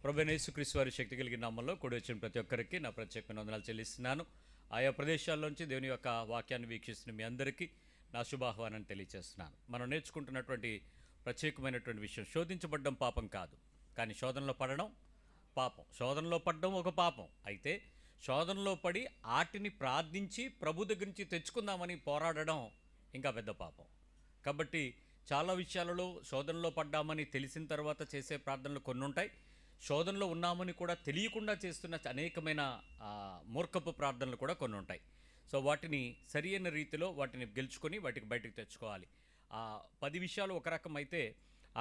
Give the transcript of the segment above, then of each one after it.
ప్రభువైన యేసుక్రీస్తు వారి శక్తి కలిగిన నామములో కూడి వచ్చిన ప్రతి ఒక్కరికి నా ప్రత్యేకమైన వందనాలు చెల్లిస్తున్నాను. ఆయా ప్రదేశాల్లోంచి దేవుని యొక్క వాక్యాన్ని వీక్షిస్తున్న మీ అందరికీ నా శుభాహ్వానాన్ని తెలియజేస్తున్నాను. మనం నేర్చుకుంటున్నటువంటి ప్రత్యేకమైనటువంటి విషయం, శోధించబడ్డం పాపం కాదు, కానీ శోధనలో పడడం పాపం. శోధనలో పడడం ఒక పాపం అయితే, శోధనలో పడి ఆటిని ప్రార్థించి ప్రభు దగ్గర నుంచి తెచ్చుకుందామని పోరాడడం ఇంకా పెద్ద పాపం. కాబట్టి చాలా విషయాలలో శోధనలో పడ్డామని తెలిసిన తర్వాత చేసే ప్రార్థనలు కొన్ని ఉంటాయి. శోధనలో ఉన్నామని కూడా తెలియకుండా చేస్తున్న అనేకమైన మూర్ఖపు ప్రార్థనలు కూడా కొన్ని ఉంటాయి. సో వాటిని సరియైన రీతిలో వాటిని గెలుచుకొని వాటికి బయటకు తెచ్చుకోవాలి. 10 విషయాలు ఒక రకం అయితే,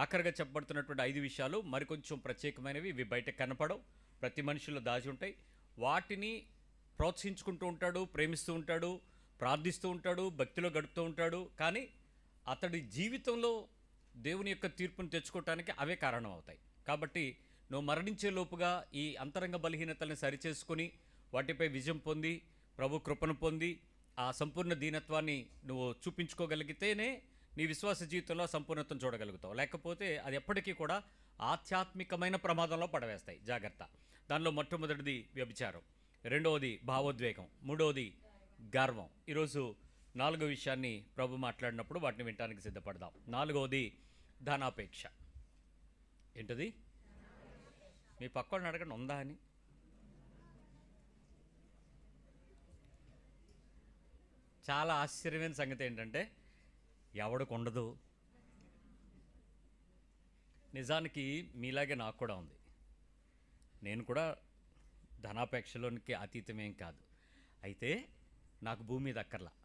ఆఖరిగా చెప్పబడుతున్నటువంటి 5 విషయాలు మరికొంచెం ప్రత్యేకమైనవి. ఇవి బయటకు కనపడవు, ప్రతి మనిషిలో దాచి ఉంటాయి. వాటిని ప్రోత్సహించుకుంటూ ఉంటాడు, ప్రేమిస్తూ ఉంటాడు, ప్రార్థిస్తూ ఉంటాడు, భక్తిలో గడుపుతూ ఉంటాడు. కానీ అతడి జీవితంలో దేవుని యొక్క తీర్పును తెచ్చుకోవటానికి అవే కారణం అవుతాయి. కాబట్టి నువ్వు మరణించే లోపుగా ఈ అంతరంగ బలహీనతలను సరిచేసుకొని వాటిపై విజయం పొంది ప్రభు కృపను పొంది ఆ సంపూర్ణ దీనత్వాన్ని నువ్వు చూపించుకోగలిగితేనే నీ విశ్వాస జీవితంలో సంపూర్ణతను చూడగలుగుతావు. లేకపోతే అది ఎప్పటికీ కూడా ఆధ్యాత్మికమైన ప్రమాదంలో పడవేస్తాయి. జాగ్రత్త. దానిలో మొట్టమొదటిది వ్యభిచారం, రెండవది భావోద్వేగం, మూడవది గర్వం. ఈరోజు 4వ విషయాన్ని ప్రభు మాట్లాడినప్పుడు వాటిని వినటానికి సిద్ధపడదాం. 4వది ధనాపేక్ష. ఏంటది? మీ పక్కన అడగండి, ఉందా అని. చాలా ఆశ్చర్యమైన సంగతి ఏంటంటే, ఎవడికి ఉండదు. నిజానికి మీలాగే నాకు కూడా ఉంది. నేను కూడా ధనాపేక్షలోనికి అతీతమేం కాదు. అయితే నాకు భూమి మీద అక్కర్లా,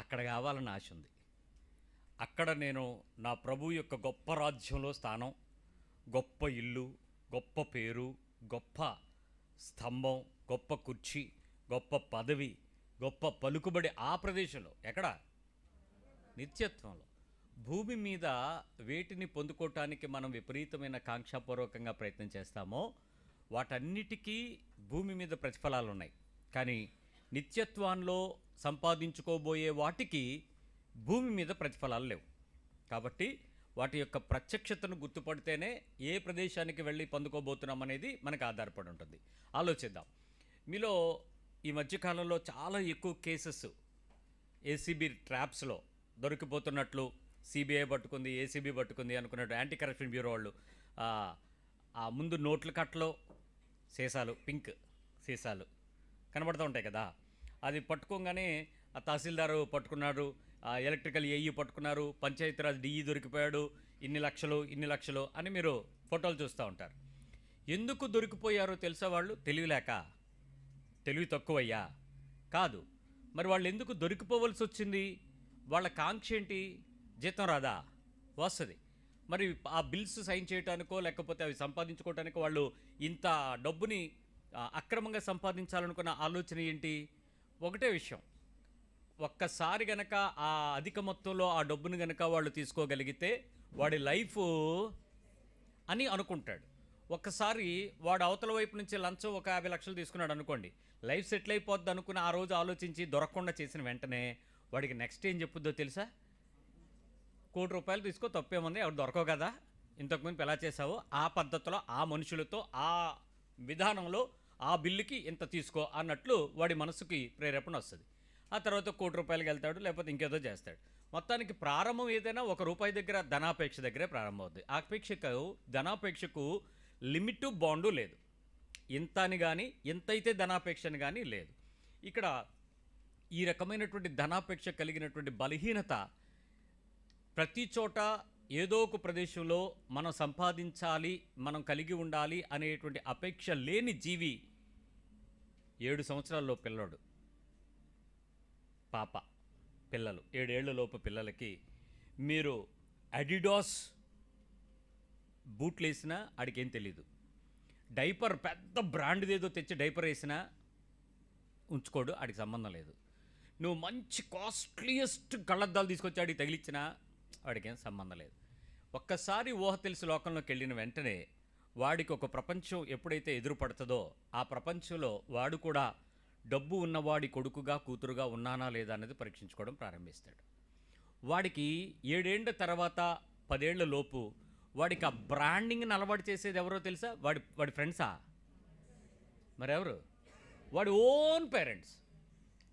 అక్కడ కావాలని ఆశ ఉంది. అక్కడ నేను నా ప్రభు యొక్క గొప్ప రాజ్యంలో స్థానం, గొప్ప ఇల్లు, గొప్ప పేరు, గొప్ప స్తంభం, గొప్ప కుర్చీ, గొప్ప పదవి, గొప్ప పలుకుబడి ఆ ప్రదేశంలో. ఎక్కడ? నిత్యత్వంలో. భూమి మీద వేటిని పొందుకోవటానికి మనం విపరీతమైన కాంక్షాపూర్వకంగా ప్రయత్నం చేస్తామో వాటన్నిటికీ భూమి మీద ప్రతిఫలాలు ఉన్నాయి. కానీ నిత్యత్వంలో సంపాదించుకోబోయే వాటికి భూమి మీద ప్రతిఫలాలు లేవు. కాబట్టి వాటి యొక్క ప్రత్యక్షతను గుర్తుపడితేనే ఏ ప్రదేశానికి వెళ్ళి పొందుకోబోతున్నాం అనేది మనకు ఆధారపడి ఉంటుంది. ఆలోచిద్దాం. మీలో ఈ మధ్యకాలంలో చాలా ఎక్కువ కేసెస్ ఏసీబీ ట్రాప్స్లో దొరికిపోతున్నట్లు, సిబిఐ పట్టుకుంది, ఏసీబీ పట్టుకుంది అనుకున్నట్టు యాంటీ కరప్షన్ బ్యూరో వాళ్ళు ఆ ముందు నోట్ల కట్టలో సీసాలు, పింక్ సీసాలు కనబడుతూ ఉంటాయి కదా, అది పట్టుకోగానే ఆ తహసీల్దారు పట్టుకున్నాడు, ఎలక్ట్రికల్ ఏఈ పట్టుకున్నారు, పంచాయతీరాజ్ డిఈ దొరికిపోయాడు, ఇన్ని లక్షలు అని మీరు ఫోటోలు చూస్తూ ఉంటారు. ఎందుకు దొరికిపోయారో తెలుసా? వాళ్ళు తెలివి తక్కువయ్యా? కాదు. మరి వాళ్ళు ఎందుకు దొరికిపోవలసి వచ్చింది? వాళ్ళ కాంక్ష ఏంటి? జీతం రాదా? వస్తుంది. మరి ఆ బిల్స్ సైన్ చేయడానికో లేకపోతే అవి సంపాదించుకోవటానికో వాళ్ళు ఇంత డబ్బుని అక్రమంగా సంపాదించాలనుకున్న ఆలోచన ఏంటి? ఒకటే విషయం, ఒక్కసారి గనక ఆ అధిక మొత్తంలో ఆ డబ్బును గనక వాళ్ళు తీసుకోగలిగితే వాడి లైఫ్ అని అనుకుంటాడు. ఒక్కసారి వాడు అవతల వైపు నుంచి లంచం ఒక 50 లక్షలు తీసుకున్నాడు అనుకోండి, లైఫ్ సెటిల్ అయిపోద్ది అనుకుని ఆ రోజు ఆలోచించి దొరకకుండా చేసిన వెంటనే వాడికి నెక్స్ట్ ఏం చెప్పుద్దో తెలుసా? ₹1,00,00,000 తీసుకో, తప్పేముంది, ఎవరు దొరకవు కదా, ఇంతకుముందు ఎలా చేసావో ఆ పద్ధతిలో ఆ మనుషులతో ఆ విధానంలో ఆ బిల్లుకి ఇంత తీసుకో అన్నట్లు వాడి మనసుకి ప్రేరేపణ వస్తుంది. ఆ తర్వాత ₹1,00,00,000 వెళ్తాడు, లేకపోతే ఇంకేదో చేస్తాడు. మొత్తానికి ప్రారంభం ఏదైనా ₹1 దగ్గర ధనాపేక్ష దగ్గరే ప్రారంభం అవుతుంది. ధనాపేక్షకు లిమిటు బాండు లేదు. ఇంత అని కానీ ఇంతైతే ధనాపేక్ష అని కానీ లేదు. ఇక్కడ ఈ రకమైనటువంటి ధనాపేక్ష కలిగినటువంటి బలహీనత ప్రతి చోట ఏదో ఒక ప్రదేశంలో మనం సంపాదించాలి, మనం కలిగి ఉండాలి అనేటువంటి అపేక్ష లేని జీవి 7 సంవత్సరాల్లో పిల్లోడు, పాప, పిల్లలు 7 ఏళ్లలోపు పిల్లలకి మీరు అడిడాస్ బూట్లు వేసినా ఆడికేం తెలీదు. డైపర్ పెద్ద బ్రాండ్ది ఏదో తెచ్చి డైపర్ వేసినా ఉంచుకోడు, ఆడికి సంబంధం లేదు. నువ్వు మంచి కాస్ట్లీయెస్ట్ కళ్ళద్దాలు తీసుకొచ్చి ఆడికి తగిలిచ్చినా వాడికేం సంబంధం లేదు. ఒక్కసారి ఊహ తెలిసి లోకంలోకి వెళ్ళిన వెంటనే వాడికి ఒక ప్రపంచం ఎప్పుడైతే ఎదురుపడుతుందో ఆ ప్రపంచంలో వాడు కూడా డబ్బు ఉన్నవాడి కొడుకుగా కూతురుగా ఉన్నానా లేదా అనేది పరీక్షించుకోవడం ప్రారంభిస్తాడు. వాడికి 7 ఏళ్ల తర్వాత 10 ఏళ్ల లోపు వాడికి ఆ బ్రాండింగ్ని అలవాటు చేసేది ఎవరో తెలుసా? వాడి ఫ్రెండ్సా? మరెవరు? వాడి ఓన్ పేరెంట్స్.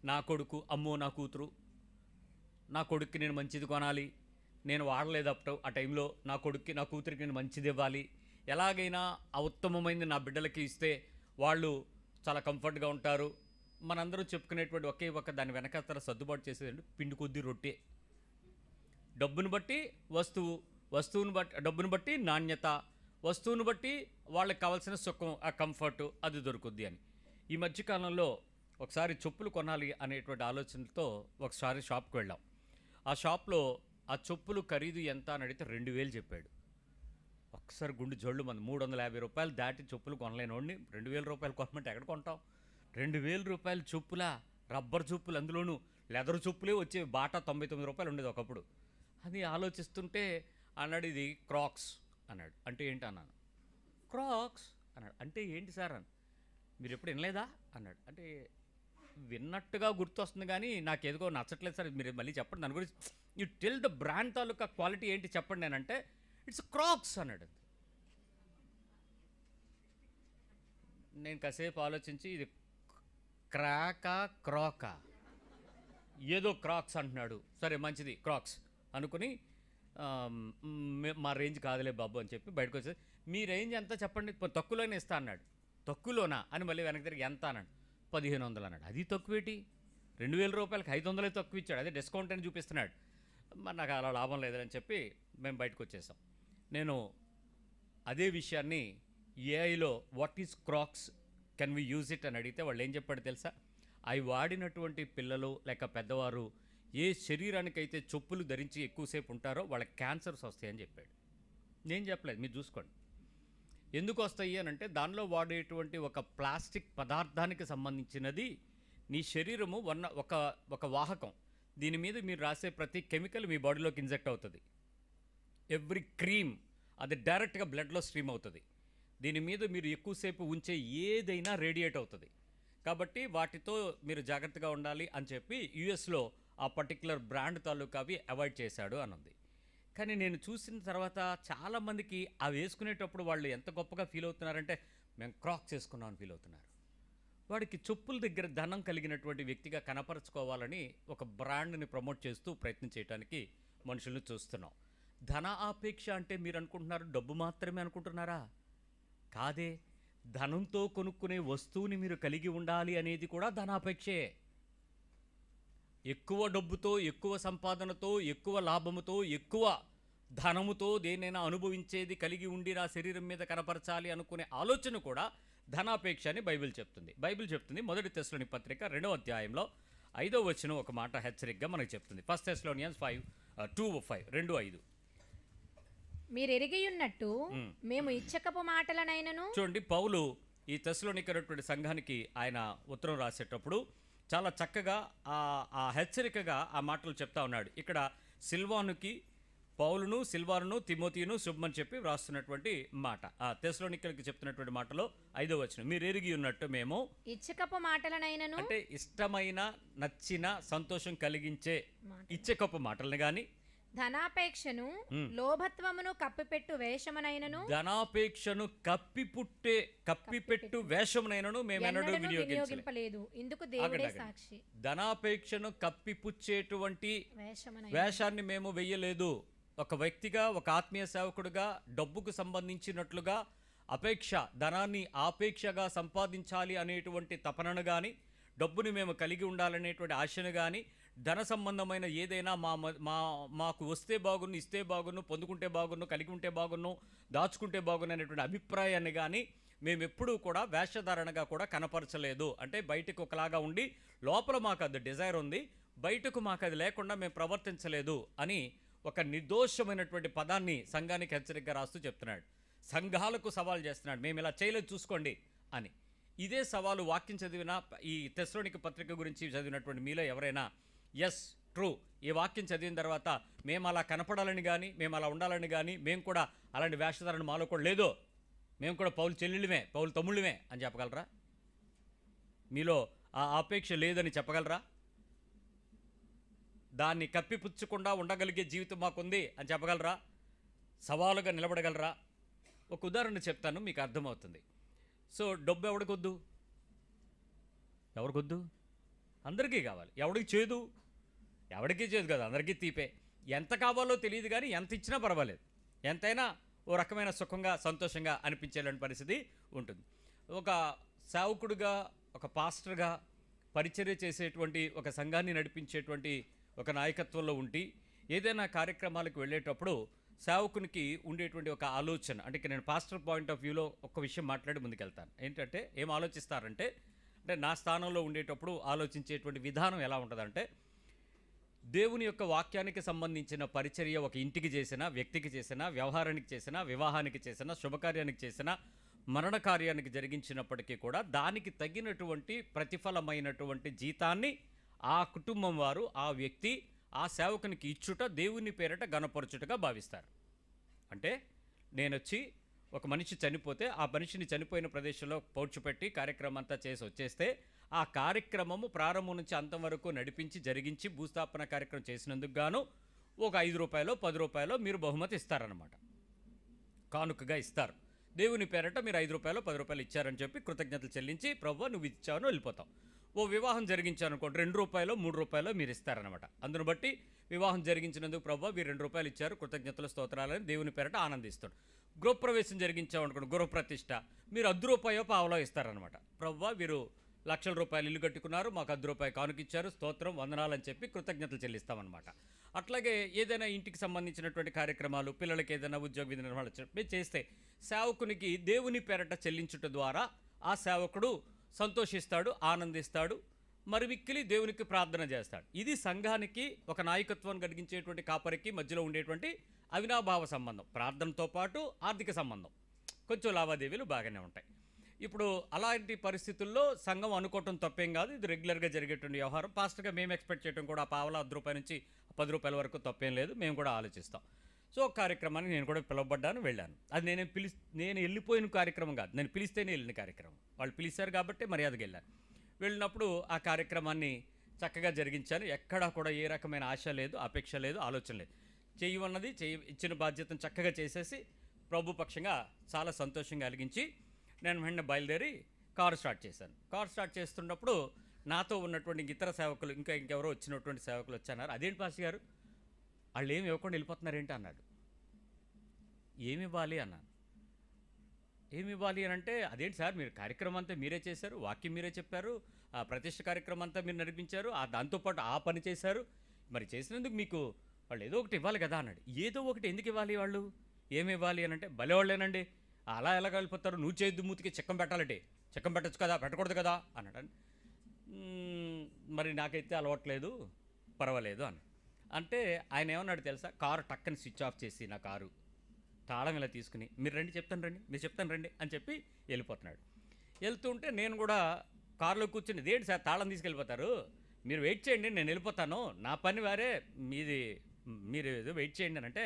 నా కొడుకు, అమ్మో నా కూతురు, నా కొడుక్కి నేను మంచిది కొనాలి, నేను వాడలేదు అప్పుడు ఆ టైంలో, నా కొడుక్కి నా కూతురికి నేను మంచిది ఇవ్వాలి, ఎలాగైనా ఆ ఉత్తమమైనది నా బిడ్డలకి ఇస్తే వాళ్ళు చాలా కంఫర్ట్గా ఉంటారు. మనందరూ చెప్పుకునేటువంటి ఒకే ఒక దాని వెనకాతల సర్దుబాటు చేసేదండి పిండి కొద్ది రొట్టె. డబ్బును బట్టి వస్తువు, వస్తువును బట్టి డబ్బును బట్టి నాణ్యత, వస్తువును బట్టి వాళ్ళకి కావాల్సిన సుఖం, ఆ కంఫర్టు అది దొరుకుద్ది అని. ఈ మధ్యకాలంలో ఒకసారి చెప్పులు కొనాలి అనేటువంటి ఆలోచనతో ఒకసారి షాప్కి వెళ్ళాం. ఆ షాప్లో ఆ చెప్పులు ఖరీదు ఎంత అని అడిగితే 2000 చెప్పాడు. ఒక్కసారి గుండె జోళ్ళు మంది. 350 రూపాయలు దాటి చెప్పులు కొనలేనోడిని 2000 రూపాయలు కొనమంటే ఎక్కడ కొంటాం? 2000 రూపాయలు చెప్పులా? రబ్బర్ చెప్పులు, అందులోనూ లెదర్ చెప్పులే వచ్చేవి. బాటా 99 రూపాయలు ఉండేది ఒకప్పుడు. అది ఆలోచిస్తుంటే అన్నాడు, ఇది క్రాక్స్ అన్నాడు. అంటే ఏంటి అన్నాను. క్రాక్స్ అన్నాడు. అంటే ఏంటి సార్ అని. మీరు ఎప్పుడు వినలేదా అన్నాడు. అంటే విన్నట్టుగా గుర్తొస్తుంది కానీ నాకు ఏదో నచ్చట్లేదు సార్, మీరు మళ్ళీ చెప్పండి దాని గురించి, you tell the brand taluka quality ఏంటి చెప్పండి నేనంటే ఇట్స్ క్రాక్స్ అన్నాడు. నేను కాసేపు ఆలోచించి ఇది క్రాకా క్రాకా, ఏదో క్రాక్స్ అంటున్నాడు, సరే మంచిది క్రాక్స్ అనుకుని మా రేంజ్ కాదులే బాబు అని చెప్పి బయటకు వచ్చి, మీ రేంజ్ ఎంత చెప్పండి, తక్కువలోనే ఇస్తా అన్నాడు. తక్కువలోనా అని మళ్ళీ వెనక్కి తిరిగి ఎంత అన్నాడు. 1500 అన్నాడు. అది తక్కువేటి, 2000 రూపాయలకి 500 తక్కువ ఇచ్చాడు, అదే డిస్కౌంట్ అని చూపిస్తున్నాడు. మరి నాకు అలా లాభం లేదని చెప్పి మేము బయటకు వచ్చేసాం. నేను అదే విషయాన్ని ఏఐలో what is cracks, can we use it అని అడిగితే వాళ్ళు ఏం చెప్పాడు తెలుసా? అవి వాడినటువంటి పిల్లలు లేక పెద్దవారు ఏ శరీరానికైతే చెప్పులు ధరించి ఎక్కువసేపు ఉంటారో వాళ్ళకి క్యాన్సర్స్ వస్తాయని చెప్పాడు. నేను చెప్పలేదు, మీరు చూసుకోండి. ఎందుకు వస్తాయి అని అంటే దానిలో వాడేటువంటి ఒక ప్లాస్టిక్ పదార్థానికి సంబంధించినది నీ శరీరము ఒక వాహకం. దీని మీద మీరు రాసే ప్రతి కెమికల్ మీ బాడీలోకి ఇంజెక్ట్ అవుతుంది. ఎవ్రీ క్రీమ్ అది డైరెక్ట్గా బ్లడ్లో స్ట్రీమ్ అవుతుంది. దీని మీద మీరు ఎక్కువసేపు ఉంచే ఏదైనా రేడియేట్ అవుతుంది. కాబట్టి వాటితో మీరు జాగ్రత్తగా ఉండాలి అని చెప్పి యుఎస్లో ఆ పర్టికులర్ బ్రాండ్ తాలూకా అవి అవాయిడ్ చేశాడు అన్నది. కానీ నేను చూసిన తర్వాత చాలామందికి అవి వేసుకునేటప్పుడు వాళ్ళు ఎంత గొప్పగా ఫీల్ అవుతున్నారంటే మేము క్రాక్స్ వేసుకున్నాం అని ఫీల్ అవుతున్నారు. వాడికి చెప్పుల దగ్గర ధనం కలిగినటువంటి వ్యక్తిగా కనపరుచుకోవాలని ఒక బ్రాండ్ని ప్రమోట్ చేస్తూ ప్రయత్నం చేయడానికి మనుషులను చూస్తున్నాం. ధన ఆపేక్ష అంటే మీరు అనుకుంటున్నారు డబ్బు మాత్రమే అనుకుంటున్నారా? కాదే, ధనంతో కొనుక్కునే వస్తువుని మీరు కలిగి ఉండాలి అనేది కూడా ధనాపేక్షే. ఎక్కువ డబ్బుతో, ఎక్కువ సంపాదనతో, ఎక్కువ లాభముతో, ఎక్కువ ధనముతో దేనైనా అనుభవించేది కలిగి ఉండి నా శరీరం మీద కనపరచాలి అనుకునే ఆలోచన కూడా ధనాపేక్ష అని బైబిల్ చెప్తుంది. బైబిల్ చెప్తుంది 1 తెస్సలోనిక పత్రిక 2వ అధ్యాయంలో 5వ వచనం ఒక మాట హెచ్చరికగా మనకు చెప్తుంది. 1 Thessalonians 5:2-5 2:5. మీరు ఎరిగియున్నట్టు మేము ఇచ్చకపు మాటలనైనను. చూడండి, పౌలు ఈ తెస్సలోనికటువంటి సంఘానికి ఆయన ఉత్తరం రాసేటప్పుడు చాలా చక్కగా ఆ హెచ్చరికగా ఆ మాటలు చెప్తా ఉన్నాడు. ఇక్కడ సిల్వానుకి పౌలును, సిల్వానును, తిమోతిను శుభమని చెప్పి వ్రాస్తున్నటువంటి మాట. ఆ తెస్సలోనికలకు చెప్తున్నటువంటి మాటలో 5వ వచనం, మీరు ఎరిగి ఉన్నట్టు మేము ఇచ్చకపు మాటలనైనను, అంటే ఇష్టమైన, నచ్చిన, సంతోషం కలిగించే ఇచ్చకపు మాటలను కానీ, ధనాపేక్షను లోభత్వమును కప్పిపెట్టు వేషమునైనను, ధనాపేక్షను కప్పిపెట్టు వేషమునైనను మేమెన్నడూ వినియోగించలేదు. ఇందుకు దేవుడే సాక్షి. ధనాపేక్షను కప్పిపుచ్చేటువంటి వేషాన్ని మేము వెయ్యలేదు. ఒక వ్యక్తిగా, ఒక ఆత్మీయ సేవకుడిగా డబ్బుకు సంబంధించినట్లుగా అపేక్ష, ధనాన్ని ఆపేక్షగా సంపాదించాలి అనేటువంటి తపనను కానీ, డబ్బుని మేము కలిగి ఉండాలనేటువంటి ఆశను కానీ, ధన సంబంధమైన ఏదైనా మాకు వస్తే బాగున్ను, ఇస్తే బాగున్ను, పొందుకుంటే బాగున్ను, కలిగి ఉంటే బాగున్ను, దాచుకుంటే బాగున్ను అనేటువంటి అభిప్రాయాన్ని కానీ మేము ఎప్పుడూ కూడా వేషధారణగా కూడా కనపరచలేదు. అంటే బయటకు ఒకలాగా ఉండి లోపల మాకు అది డిజైర్ ఉంది, బయటకు మాకు అది లేకుండా మేము ప్రవర్తించలేదు అని ఒక నిర్దోషమైనటువంటి పదాన్ని సంఘానికి హెచ్చరికగా రాస్తూ చెప్తున్నాడు. సంఘాలకు సవాల్ చేస్తున్నాడు, మేము ఇలా చేయలేదు చూసుకోండి అని. ఇదే సవాలు వాక్యం చదివిన ఈ తెస్సలోనిక పత్రిక గురించి చదివినటువంటి మీలో ఎవరైనా ఎస్ ట్రూ, ఈ వాక్యం చదివిన తర్వాత మేము అలా కనపడాలని కానీ, మేము అలా ఉండాలని కానీ, మేము కూడా అలాంటి వేషధారణ మాలో కూడా లేదో, మేము కూడా పౌలు చెల్లెళ్ళమే, పౌలు తమ్ముళ్ళమే అని చెప్పగలరా? మీలో ఆ అపేక్ష లేదని చెప్పగలరా? దాన్ని కప్పిపుచ్చకుండా ఉండగలిగే జీవితం మాకుంది అని చెప్పగలరా? సవాలుగా నిలబడగలరా? ఒక ఉదాహరణ చెప్తాను, మీకు అర్థమవుతుంది. సో డబ్బు ఎవడికొద్దు? ఎవరికొద్దు? అందరికీ కావాలి. ఎవడికి చేదు? ఎవడికి చేదు కదా, అందరికీ తీపే. ఎంత కావాలో తెలియదు కానీ ఎంత ఇచ్చినా పర్వాలేదు, ఎంతైనా ఓ రకమైన సుఖంగా సంతోషంగా అనిపించేలాంటి పరిస్థితి ఉంటుంది. ఒక సేవకుడుగా, ఒక పాస్టర్గా పరిచర్య చేసేటువంటి, ఒక సంఘాన్ని నడిపించేటువంటి ఒక నాయకత్వంలో ఉండి ఏదైనా కార్యక్రమాలకు వెళ్ళేటప్పుడు సేవకునికి ఉండేటువంటి ఒక ఆలోచన, అంటే నేను పాస్టర్ పాయింట్ ఆఫ్ వ్యూలో ఒక విషయం మాట్లాడి ముందుకెళ్తాను. ఏంటంటే ఏం ఆలోచిస్తారంటే, అంటే నా స్థానంలో ఉండేటప్పుడు ఆలోచించేటువంటి విధానం ఎలా ఉంటుందంటే, దేవుని యొక్క వాక్యానికి సంబంధించిన పరిచర్య ఒక ఇంటికి చేసినా, వ్యక్తికి చేసినా, వ్యవహారానికి చేసినా, వివాహానికి చేసినా, శుభకార్యానికి చేసినా, మరణ కార్యానికి జరిగించినప్పటికీ కూడా దానికి తగినటువంటి ప్రతిఫలమైనటువంటి జీతాన్ని ఆ కుటుంబం వారు, ఆ వ్యక్తి, ఆ సేవకునికి ఇచ్చుట దేవుని పేరట గణపరచుటగా భావిస్తారు. అంటే నేనొచ్చి ఒక మనిషి చనిపోతే ఆ మనిషిని చనిపోయిన ప్రదేశంలో పౌడ్చిపెట్టి కార్యక్రమం అంతా చేసి వచ్చేస్తే ఆ కార్యక్రమము ప్రారంభం నుంచి అంతం వరకు నడిపించి జరిగించి భూస్థాపన కార్యక్రమం చేసినందుకు గాను ఒక 5 రూపాయలు 10 రూపాయలు మీరు బహుమతి ఇస్తారన్నమాట, కానుకగా ఇస్తారు. దేవుని పేరట మీరు 5 రూపాయలు 10 రూపాయలు ఇచ్చారని చెప్పి కృతజ్ఞతలు చెల్లించి, ప్రభువా నువ్వు ఇచ్చావని వెళ్ళిపోతాం. ఓ వివాహం జరిగించారనుకోండి, 2 రూపాయలు 3 రూపాయలు మీరు ఇస్తారనమాట. అందును బట్టి వివాహం జరిగించినందుకు ప్రభువా మీరు 2 రూపాయలు ఇచ్చారు, కృతజ్ఞతలు స్తోత్రాలని దేవుని పేరట ఆనందిస్తాడు. గృహప్రవేశం జరిగించామనుకోండి, గృహప్రతిష్ఠ, మీరు 10 రూపాయో పావలో ఇస్తారనమాట. ప్రభువా వీరు లక్షల రూపాయలు ఇల్లు కట్టుకున్నారు, మాకు 10 రూపాయలు కానుకిచ్చారు, స్తోత్రం వందనాలని చెప్పి కృతజ్ఞతలు చెల్లిస్తామన్నమాట. అట్లాగే ఏదైనా ఇంటికి సంబంధించినటువంటి కార్యక్రమాలు, పిల్లలకి ఏదైనా ఉద్యోగ విధి నిర్వహణ చెప్పి చేస్తే సేవకునికి దేవుని పేరట చెల్లించుట ద్వారా ఆ సేవకుడు సంతోషిస్తాడు, ఆనందిస్తాడు, మరి మిక్కిలి దేవునికి ప్రార్థన చేస్తాడు. ఇది సంఘానికి, ఒక నాయకత్వం కలిగించేటువంటి కాపరికి మధ్యలో ఉండేటువంటి అవినాభావ సంబంధం. ప్రార్థనతో పాటు ఆర్థిక సంబంధం, కొంచెం లావాదేవీలు బాగానే ఉంటాయి. ఇప్పుడు అలాంటి పరిస్థితుల్లో సంఘం అనుకోవటం తప్పేం కాదు, ఇది రెగ్యులర్గా జరిగేటువంటి వ్యవహారం. పాస్టర్గా మేము ఎక్స్పెక్ట్ చేయడం కూడా పావలా 10 రూపాయల నుంచి 10 రూపాయల వరకు తప్పేం లేదు, మేము కూడా ఆలోచిస్తాం. సో కార్యక్రమానికి నేను కూడా పిలువబడ్డాను, వెళ్ళాను. అది నేను వెళ్ళిపోయిన కార్యక్రమం కాదు, నేను పిలిస్తేనే వెళ్ళిన కార్యక్రమం. వాళ్ళు పిలిచారు కాబట్టి మర్యాదగా వెళ్ళాను. వెళ్ళినప్పుడు ఆ కార్యక్రమాన్ని చక్కగా జరిగించాను. ఎక్కడా కూడా ఏ రకమైన ఆశ లేదు, అపేక్ష లేదు, ఆలోచన లేదు. చేయమన్నది ఇచ్చిన బాధ్యతను చక్కగా చేసేసి ప్రభు పక్షంగా చాలా సంతోషంగా కలిగించి నేను వెంటనే బయలుదేరి కారు స్టార్ట్ చేశాను. కారు స్టార్ట్ చేస్తున్నప్పుడు నాతో ఉన్నటువంటి ఇతర సేవకులు, ఇంకెవరో వచ్చినటువంటి సేవకులు వచ్చన్నారు. అదేంటి పాస్టర్ గారు వాళ్ళు ఏమి ఇవ్వకుండా వెళ్ళిపోతున్నారేంటి అన్నాడు. ఏమి ఇవ్వాలి అన్నాను. ఏమి ఇవ్వాలి అని అంటే, అదేంటి సార్ మీరు కార్యక్రమం అంతా మీరే చేశారు, వాక్యం మీరే చెప్పారు, ఆ ప్రతిష్ఠ కార్యక్రమం అంతా మీరు నడిపించారు, దాంతోపాటు ఆ పని చేశారు, మరి చేసినందుకు మీకు వాళ్ళు ఏదో ఒకటి ఇవ్వాలి కదా అన్నాడు. ఏదో ఒకటి ఎందుకు ఇవ్వాలి, వాళ్ళు ఏమి ఇవ్వాలి అని అంటే, భలేవాళ్ళేనండి, అలా ఎలా వెళ్ళిపోతారు, నువ్వు చేయొద్దు, మూతికి చిక్కం పెట్టాలంటే చిక్కం పెట్టచ్చు కదా, పెట్టకూడదు కదా అన్నాడు. మరి నాకైతే అలవాట్లేదు, పర్వాలేదు అని అంటే ఆయన ఏమన్నాడు తెలుసా, కారు టక్కని స్విచ్ ఆఫ్ చేసి నా కారు తాళం ఇలా తీసుకుని మీరు రండి చెప్తాను రండి, మీరు చెప్తాను రండి అని చెప్పి వెళ్ళిపోతున్నాడు. వెళ్తుంటే నేను కూడా కారులో కూర్చుని, ఇదేంటి సార్ తాళం తీసుకెళ్ళిపోతారు, మీరు వెయిట్ చేయండి నేను వెళ్ళిపోతాను, నా పని వారే, మీరు ఏదో వెయిట్ చేయండి అని అంటే,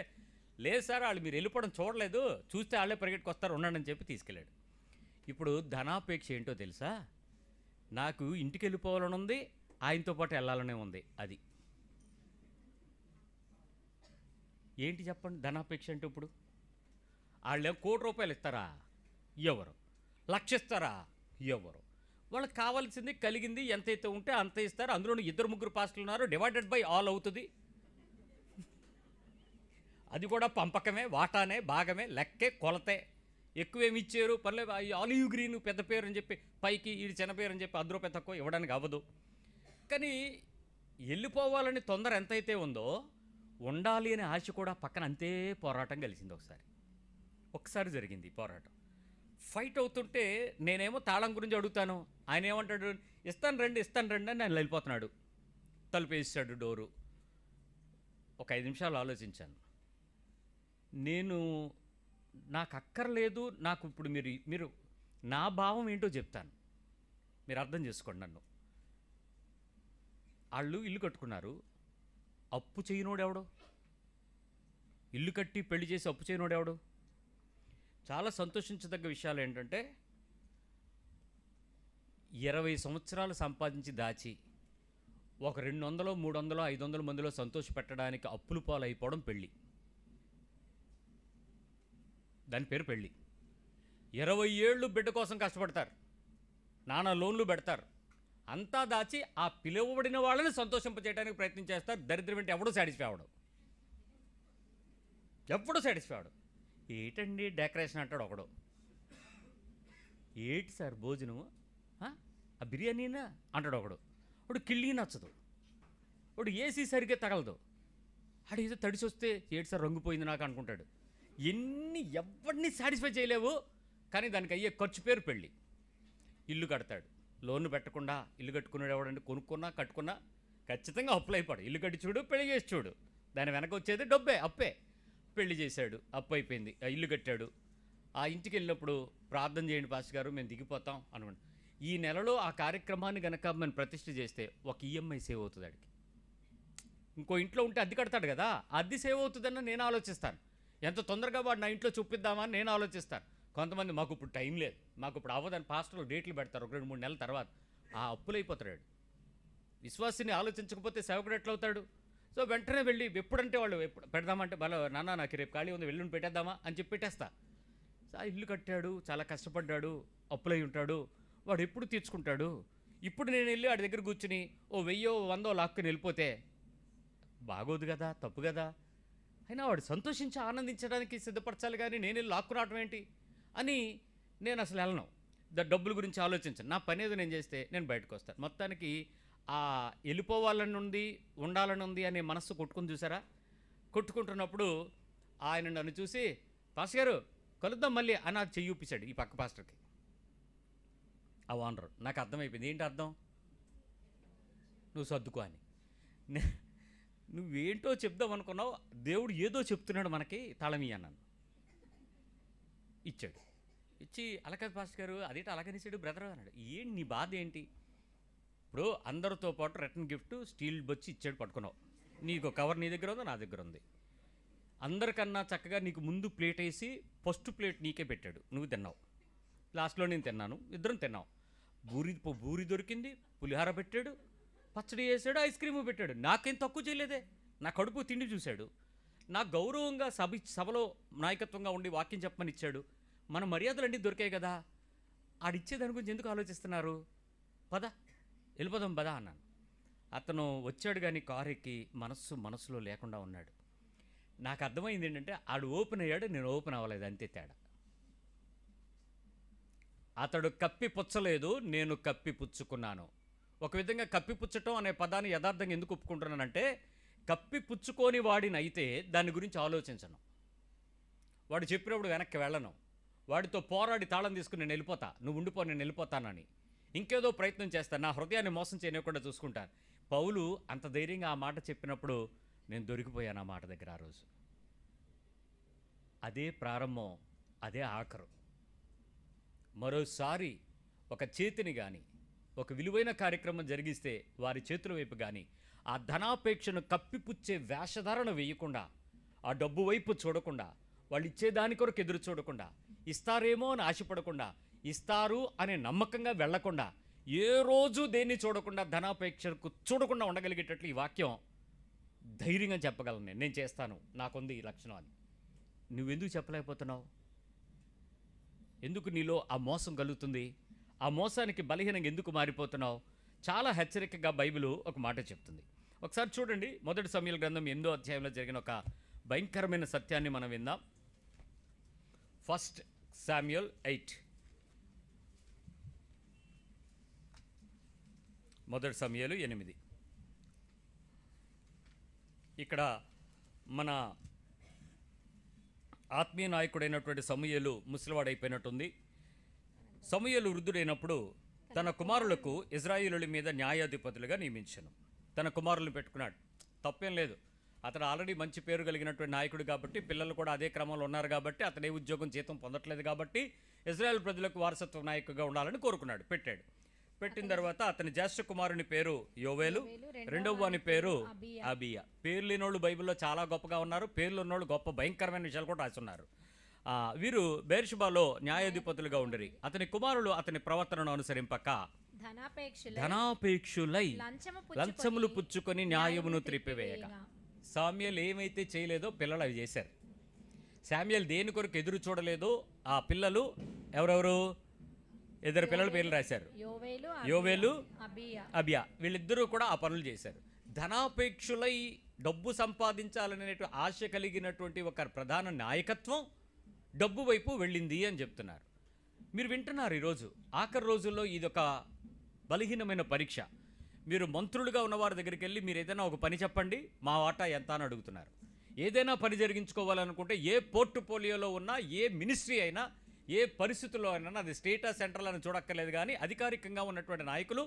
లేదు సార్ వాళ్ళు మీరు వెళ్ళిపోవడం చూడలేదు, చూస్తే వాళ్ళే పరిగెట్టుకు వస్తారు, ఉన్నాడని చెప్పి తీసుకెళ్ళాడు. ఇప్పుడు ధనాపేక్ష ఏంటో తెలుసా, నాకు ఇంటికి వెళ్ళిపోవాలని ఉంది, ఆయనతో పాటు వెళ్ళాలనే ఉంది. అది ఏంటి చెప్పండి, ధనాపేక్ష అంటే ఇప్పుడు వాళ్ళు ₹1 కోటి ఇస్తారా, ఎవరు 1,00,000 ఇస్తారా, ఎవరు, వాళ్ళకి కావాల్సింది కలిగింది ఎంతైతే ఉంటే అంత ఇస్తారు. అందులో 2-3 పాస్టర్లు ఉన్నారు, డివైడెడ్ బై ఆల్ అవుతుంది. అది కూడా పంపకమే, వాటానే, భాగమే, లెక్కే, కొలతే. ఎక్కువేమి ఇచ్చారు పర్లేదు, ఆలివ్ గ్రీన్ పెద్ద పేరు అని చెప్పి పైకి ఇది చిన్న పేరు అని చెప్పి ₹10 తక్కువ ఇవ్వడానికి అవ్వదు. కానీ వెళ్ళిపోవాలని తొందర ఎంతైతే ఉందో ఉండాలి అనే ఆశ కూడా పక్కన అంతే పోరాటం కలిసింది. ఒకసారి జరిగింది పోరాటం. ఫైట్ అవుతుంటే నేనేమో తాళం గురించి అడుగుతాను, ఆయన ఏమంటాడు, ఇస్తాను రండి అని ఆయన వెళ్ళిపోతున్నాడు. తలుపు వేసాడు డోరు. ఒక 5 నిమిషాలు ఆలోచించాను. నాకు అక్కర్లేదు, నాకు ఇప్పుడు మీరు నా భావం ఏంటో చెప్తాను, మీరు అర్థం చేసుకోండి నన్ను. వాళ్ళు ఇల్లు కట్టుకున్నారు, అప్పు చేయనోడెవడు, ఇల్లు కట్టి పెళ్లి చేసి అప్పు చేయనోడెవడు. చాలా సంతోషించదగ్గ విషయాలు ఏంటంటే 20 సంవత్సరాలు సంపాదించి దాచి ఒక 200, 300, 500 మందిలో సంతోష పెట్టడానికి అప్పులు పాలు అయిపోవడం పెళ్ళి. దాని పేరు పెళ్ళి. 20 ఏళ్ళు బిడ్డ కోసం కష్టపడతారు, నానా లోన్లు పెడతారు, అంతా దాచి ఆ పిలువబడిన వాళ్ళని సంతోషింపచేయడానికి ప్రయత్నం చేస్తారు. దరిద్రం ఏంటి, ఎవడో సాటిస్ఫై అవడం, ఎప్పుడూ సాటిస్ఫై అవడం. ఏటండి డెకరేషన్ అంటాడు ఒకడు, ఏటి సార్ భోజనం, ఆ బిర్యానీనా అంటాడు ఒకడు, వాడు కిళ్ళీ నచ్చదు, వాడు ఏసీ సరిగ్గా తగలదు, ఆడు ఏదో తడిసి వస్తే ఏటి సార్ రంగుపోయింది నాకు అనుకుంటాడు. ఎవరిని సాటిస్ఫై చేయలేవు, కానీ దానికి అయ్యే ఖర్చు పేరు పెళ్ళి. ఇల్లు కడతాడు, లోన్లు పెట్టకుండా ఇల్లు కట్టుకున్నాడు ఎవడండి, కొనుక్కున్నా కట్టుకున్నా ఖచ్చితంగా అప్పులు అయిపోడు. ఇల్లు కట్టి చూడు, పెళ్లి చేసి చూడు, దాని వెనక వచ్చేది డబ్బే, అప్పే. పెళ్లి చేశాడు, అప్పు అయిపోయింది, ఇల్లు కట్టాడు. ఆ ఇంటికి వెళ్ళినప్పుడు ప్రార్థన చేయండి పాస్టర్ గారు, మేము దిగిపోతాం అనుకోండి. ఈ నెలలో ఆ కార్యక్రమాన్ని కనుక మనం ప్రతిష్ఠ చేస్తే ఒక ఈఎంఐ సేవ్ అవుతుంది అడిగి. ఇంకో ఇంట్లో ఉంటే అద్దె కడతాడు కదా, అద్దె సేవ్ అవుతుందని నేను ఆలోచిస్తాను. ఎంత తొందరగా వాడు నా ఇంట్లో చూపిద్దామని నేను ఆలోచిస్తాను. కొంతమంది మాకు ఇప్పుడు టైం లేదు, మాకు ఇప్పుడు అవ్వదని పాస్టర్లు డేట్లు పెడతారు, 1-2-3 నెలల తర్వాత ఆ అప్పులు అయిపోతాడు. విశ్వాసిని ఆలోచించకపోతే సేవకుడు ఎట్లవుతాడు? సో వెంటనే వెళ్ళి ఎప్పుడంటే వాళ్ళు ఎప్పుడు పెడదామంటే బల నాన్న నాకు రేపు ఖాళీ ఉంది వెళ్ళుని పెట్టేద్దామా అని చెప్పి పెట్టేస్తా. సో ఇల్లు కట్టాడు, చాలా కష్టపడ్డాడు, అప్పులై ఉంటాడు, వాడు ఎప్పుడు తీర్చుకుంటాడు? ఇప్పుడు నేను వెళ్ళి వాడి దగ్గర కూర్చుని 1000-100 లాక్కుని వెళ్ళిపోతే బాగోదు కదా, తప్పు కదా. అయినా వాడు సంతోషించి ఆనందించడానికి సిద్ధపరచాలి, కానీ నేను వెళ్ళి లాక్కు రావడం ఏంటి అని నేను అసలు వెళ్ళను. డబ్బుల గురించి ఆలోచించను. నా పని ఏదో నేను చేస్తే నేను బయటకు వస్తాను. మొత్తానికి ఆ వెళ్ళిపోవాలని ఉంది, ఉండాలని ఉంది అనే మనస్సు కొట్టుకుని చూసారా? కొట్టుకుంటున్నప్పుడు ఆయన నన్ను చూసి పాస్టర్ గారు కలుద్దాం మళ్ళీ అని నాకు చెయ్యి చూపించాడు ఈ పక్క పాస్టర్కి, ఆ ఓనర్. నాకు అర్థమైపోయింది. ఏంటి అర్థం? నువ్వు సర్దుకో అని. నువ్వేంటో చెప్దాం అనుకున్నావు, దేవుడు ఏదో చెప్తున్నాడు మనకి, తాళమి అన్నాను. ఇచ్చాడు. ఇచ్చి అలాగే పాస్టర్ గారు అదేంటి అలాగనేసాడు బ్రదర్ అన్నాడు. ఏంటి నీ బాధ ఏంటి? ఇప్పుడు అందరితో పాటు రిటర్న్ గిఫ్ట్ స్టీల్ బొచ్చి ఇచ్చాడు, పట్టుకున్నావు. నీకు కవర్ నీ దగ్గర ఉందో నా దగ్గర ఉంది. అందరికన్నా చక్కగా నీకు ముందు ప్లేట్ వేసి ఫస్ట్ ప్లేట్ నీకే పెట్టాడు, నువ్వు తిన్నావు. లాస్ట్లో నేను తిన్నాను, ఇద్దరం తిన్నాం. బూరి దొరికింది, పులిహార పెట్టాడు, పచ్చడి వేసాడు, ఐస్ క్రీము పెట్టాడు. నాకేం తక్కువ చేయలేదే. నా కడుపు తిండి చూశాడు, నాకు గౌరవంగా సభలో నాయకత్వంగా ఉండి వాక్యం చెప్పమని ఇచ్చాడు. మన మర్యాదలన్నీ దొరికాయి కదా, ఆడిచ్చేదాని గురించి ఎందుకు ఆలోచిస్తున్నారు? పద వెళ్ళిపోదాం పద అన్నాను. అతను వచ్చాడు కానీ కారు ఎక్కి మనస్సులో లేకుండా ఉన్నాడు. నాకు అర్థమైంది ఏంటంటే ఆడు ఓపెన్ అయ్యాడు, నేను ఓపెన్ అవ్వలేదు, అంతే తేడా. అతడు కప్పిపుచ్చలేదు, నేను కప్పిపుచ్చుకున్నాను. ఒక విధంగా కప్పిపుచ్చటం అనే పదాన్ని యథార్థంగా ఎందుకు ఒప్పుకుంటున్నానంటే, కప్పిపుచ్చుకొని వాడిని అయితే దాని గురించి ఆలోచించను, వాడు చెప్పినప్పుడు వెనక్కి వెళ్ళను, వాడితో పోరాడి తాళం తీసుకుని నేను వెళ్ళిపోతా, నువ్వు ఉండిపో నేను వెళ్ళిపోతానని ఇంకేదో ప్రయత్నం చేస్తాను, నా హృదయాన్ని మోసం చేయకుండా చూసుకుంటాను. పౌలు అంత ధైర్యంగా ఆ మాట చెప్పినప్పుడు నేను దొరికిపోయాను ఆ మాట దగ్గర. ఆ రోజు అదే ప్రారంభం, అదే ఆఖరు. మరోసారి ఒక చేతిని కానీ ఒక విలువైన కార్యక్రమం జరిగిస్తే వారి చేతుల వైపు కానీ ఆ ధనాపేక్షను కప్పిపుచ్చే వేషధారణ వేయకుండా, ఆ డబ్బు వైపు చూడకుండా, వాళ్ళు ఇచ్చేదాని కొరకు ఎదురు చూడకుండా, ఇస్తారేమో అని ఆశపడకుండా, ఇస్తారు అనే నమ్మకంగా వెళ్లకుండా, ఏ రోజు దేన్ని చూడకుండా ధనాపేక్షకు చూడకుండా ఉండగలిగేటట్లు ఈ వాక్యం ధైర్యంగా చెప్పగలను. నేను చేస్తాను, నాకుంది ఈ లక్షణం అని. నువ్వెందుకు చెప్పలేకపోతున్నావు? ఎందుకు నీలో ఆ మోసం కలుగుతుంది? ఆ మోసానికి బలహీనంగా ఎందుకు మారిపోతున్నావు? చాలా హెచ్చరికగా బైబిల్ ఒక మాట చెప్తుంది. ఒకసారి చూడండి, 1 సమూయేలు గ్రంథం 8వ అధ్యాయంలో జరిగిన ఒక భయంకరమైన సత్యాన్ని మనం విందాం. 1 Samuel 8. 1 సమూయేలు 8. ఇక్కడ మన ఆత్మీయ నాయకుడైనటువంటి సమూయేలు ముసలివాడైపోయినట్టుంది. సమూయేలు వృద్ధుడైనప్పుడు తన కుమారులకు ఇజ్రాయేలుల మీద న్యాయాధిపతులుగా నియమించాను. తన కుమారులను పెట్టుకున్నాడు, తప్పేం లేదు. అతడు ఆల్రెడీ మంచి పేరు కలిగినటువంటి నాయకుడు కాబట్టి, పిల్లలు కూడా అదే క్రమంలో ఉన్నారు కాబట్టి, అతనే ఉద్యోగం జీతం పొందట్లేదు కాబట్టి ఇజ్రాయేల్ ప్రజలకు వారసత్వ నాయకుడిగా ఉండాలని కోరుకున్నాడు, పెట్టాడు. పెట్టిన తర్వాత అతని జ్యేష్ఠ కుమారుని పేరు యోవేలు, రెండవ వాని పేరు అబియా. పేర్లు లేనోళ్ళు బైబిల్లో చాలా గొప్పగా ఉన్నారు, పేర్లు ఉన్నోళ్ళు గొప్ప భయంకరమైన విషయాలు కూడా రాసున్నారు. వీరు బెర్షెబాలో న్యాయాధిపతులుగా ఉండరి. అతని కుమారులు అతని ప్రవర్తనను అనుసరింపక ధనాపేక్షులై లంచములు పుచ్చుకొని న్యాయమును త్రిప్పివేయక. సామ్యుయేలు ఏమైతే చేయలేదో పిల్లలు అవి చేశారు. శామ్యూయల్ దేని కొరకు ఎదురు చూడలేదు. ఆ పిల్లలు ఎవరెవరు? ఇద్దరు పిల్లల పేర్లు రాశారు, యోవేలు, అబియా. వీళ్ళిద్దరూ కూడా ఆ పనులు చేశారు. ధనాపేక్షులై డబ్బు సంపాదించాలనే ఆశ కలిగినటువంటి ఒక ప్రధాన నాయకత్వం డబ్బు వైపు వెళ్ళింది అని చెప్తున్నారు. మీరు వింటున్నారు ఈరోజు ఆఖరి రోజుల్లో ఇదొక బలహీనమైన పరీక్ష. మీరు మంత్రులుగా ఉన్నవారి దగ్గరికి వెళ్ళి మీరు ఏదైనా ఒక పని చెప్పండి, మా వాటా ఎంత అని అడుగుతున్నారు. ఏదైనా పని జరిగించుకోవాలనుకుంటే ఏ పోర్ట్ఫోలియోలో ఉన్నా, ఏ మినిస్ట్రీ అయినా, ఏ పరిస్థితుల్లో అయినా అది స్టేటా సెంట్రల్ అని చూడక్కర్లేదు. కానీ అధికారికంగా ఉన్నటువంటి నాయకులు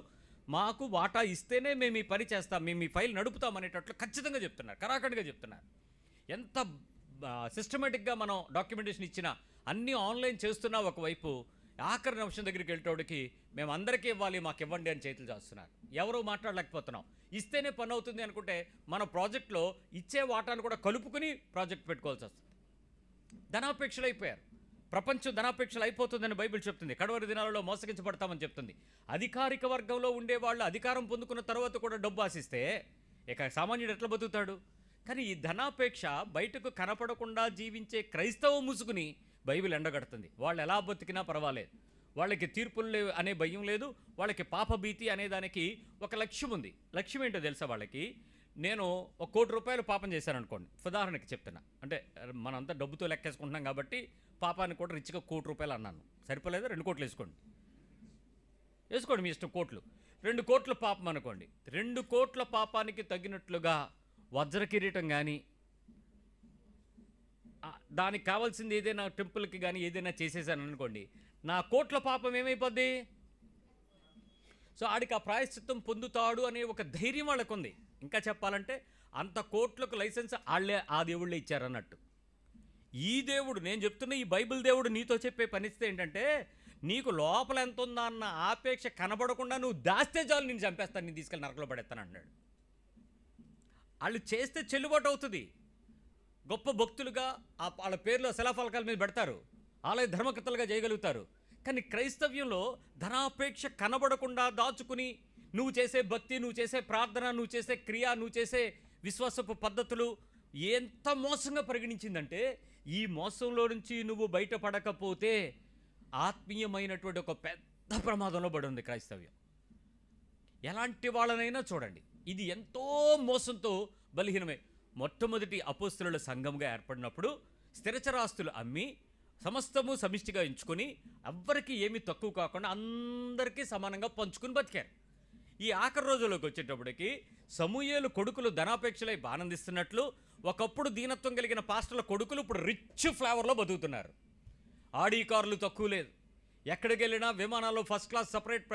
మాకు వాటా ఇస్తేనే మేము ఈ పని చేస్తాం, మేము ఈ ఫైల్ నడుపుతాం అనేటట్లు ఖచ్చితంగా చెప్తున్నారు, కరాఖండిగా చెప్తున్నారు. ఎంత సిస్టమేటిక్గా మనం డాక్యుమెంటేషన్ ఇచ్చినా, అన్నీ ఆన్లైన్ చేస్తున్నా ఒకవైపు ఆఖరి నిమిషం దగ్గరికి వెళ్ళేటోడికి మేము అందరికీ ఇవ్వాలి, మాకు ఇవ్వండి అని చేతులు చేస్తున్నారు. ఎవరూ మాట్లాడలేకపోతున్నాం. ఇస్తేనే పని అవుతుంది అనుకుంటే మన ప్రాజెక్ట్లో ఇచ్చే వాటాను కూడా కలుపుకుని ప్రాజెక్ట్ పెట్టుకోవాల్సి వస్తుంది. ధనాపేక్షలు అయిపోయారు. ప్రపంచం ధనాపేక్షలు అయిపోతుందని బైబిల్ చెప్తుంది. కడవరి దినాలలో మోసగించబడతామని చెప్తుంది. అధికారిక వర్గంలో ఉండేవాళ్ళు అధికారం పొందుకున్న తర్వాత కూడా డబ్బు ఆశిస్తే ఇక సామాన్యుడు ఎట్లా బతుకుతాడు? కానీ ఈ ధనాపేక్ష బయటకు కనపడకుండా జీవించే క్రైస్తవ ముసుగుని బైబిల్ ఎండగడుతుంది. వాళ్ళు ఎలా బతికినా పర్వాలేదు, వాళ్ళకి తీర్పులు అనే భయం లేదు, వాళ్ళకి పాపభీతి అనే దానికి ఒక లక్ష్యం ఉంది. లక్ష్యం ఏంటో తెలుసా వాళ్ళకి? నేను ₹1 కోటి పాపం చేశాను అనుకోండి, ఉదాహరణకి చెప్తున్నా. అంటే మనంతా డబ్బుతో లెక్కేసుకుంటున్నాం కాబట్టి పాపాన్ని కూడా రిచ్గా ₹1 కోటి అన్నాను. సరిపోలేదా? 2 కోట్లు వేసుకోండి మీ ఇష్టం. కోట్లు 2 కోట్ల పాపం అనుకోండి. 2 కోట్ల పాపానికి తగినట్లుగా వజ్ర కిరీటం కానీ, దానికి కావాల్సింది ఏదైనా టెంపుల్కి కానీ ఏదైనా చేసేసాను అనుకోండి, నా కోట్ల పాపం ఏమైపోద్ది? సో ఆడికి ఆ ప్రాయశ్చిత్తం పొందుతాడు అనే ఒక ధైర్యం వాళ్ళకు ఉంది. ఇంకా చెప్పాలంటే అంత కోట్లకు లైసెన్స్ వాళ్ళే, ఆ దేవుళ్ళే ఇచ్చారన్నట్టు. ఈ దేవుడు, నేను చెప్తున్న ఈ బైబిల్ దేవుడు నీతో చెప్పే పనిస్తే ఏంటంటే, నీకు లోపల ఎంత ఉందా అన్న ఆపేక్ష కనబడకుండా నువ్వు దాస్తే చాలు, నేను చంపేస్తాను, నేను తీసుకెళ్ళి నరకలో పడేస్తాను అన్నాడు. వాళ్ళు చేస్తే చెల్లుబాటు అవుతుంది. గొప్ప భక్తులుగా వాళ్ళ పేర్లో శిలాఫలకాల మీద పెడతారు, ఆలయ ధర్మకర్తలుగా చేయగలుగుతారు. కానీ క్రైస్తవ్యంలో ధనాపేక్ష కనబడకుండా దాచుకుని నువ్వు చేసే భక్తి, నువ్వు చేసే ప్రార్థన, నువ్వు చేసే క్రియ, నువ్వు చేసే విశ్వాసపు పద్ధతులు ఎంత మోసంగా పరిగణించిందంటే, ఈ మోసంలో నుంచి నువ్వు బయటపడకపోతే ఆత్మీయమైనటువంటి ఒక పెద్ద ప్రమాదంలో పడి ఉంది క్రైస్తవ్యం. ఎలాంటి వాళ్ళనైనా చూడండి, ఇది ఎంతో మోసంతో బలహీనమే. మొట్టమొదటి అపోస్తలుల సంఘంగా ఏర్పడినప్పుడు స్థిరచరాస్తులు అమ్మి సమస్తము సమిష్టిగా ఎంచుకొని ఎవ్వరికి ఏమీ తక్కువ కాకుండా అందరికీ సమానంగా పంచుకుని బతికారు. ఈ ఆఖరి రోజుల్లోకి వచ్చేటప్పటికి సమూయేలు కొడుకులు ధనాపేక్షలై ఆనందిస్తున్నట్లు, ఒకప్పుడు దీనత్వం కలిగిన పాస్టర్ల కొడుకులు ఇప్పుడు రిచ్ ఫ్లేవర్లో బతుకుతున్నారు. ఆడి కార్లు తక్కువ లేదు, ఎక్కడికి వెళ్ళినా విమానాల్లో ఫస్ట్ క్లాస్ సపరేట్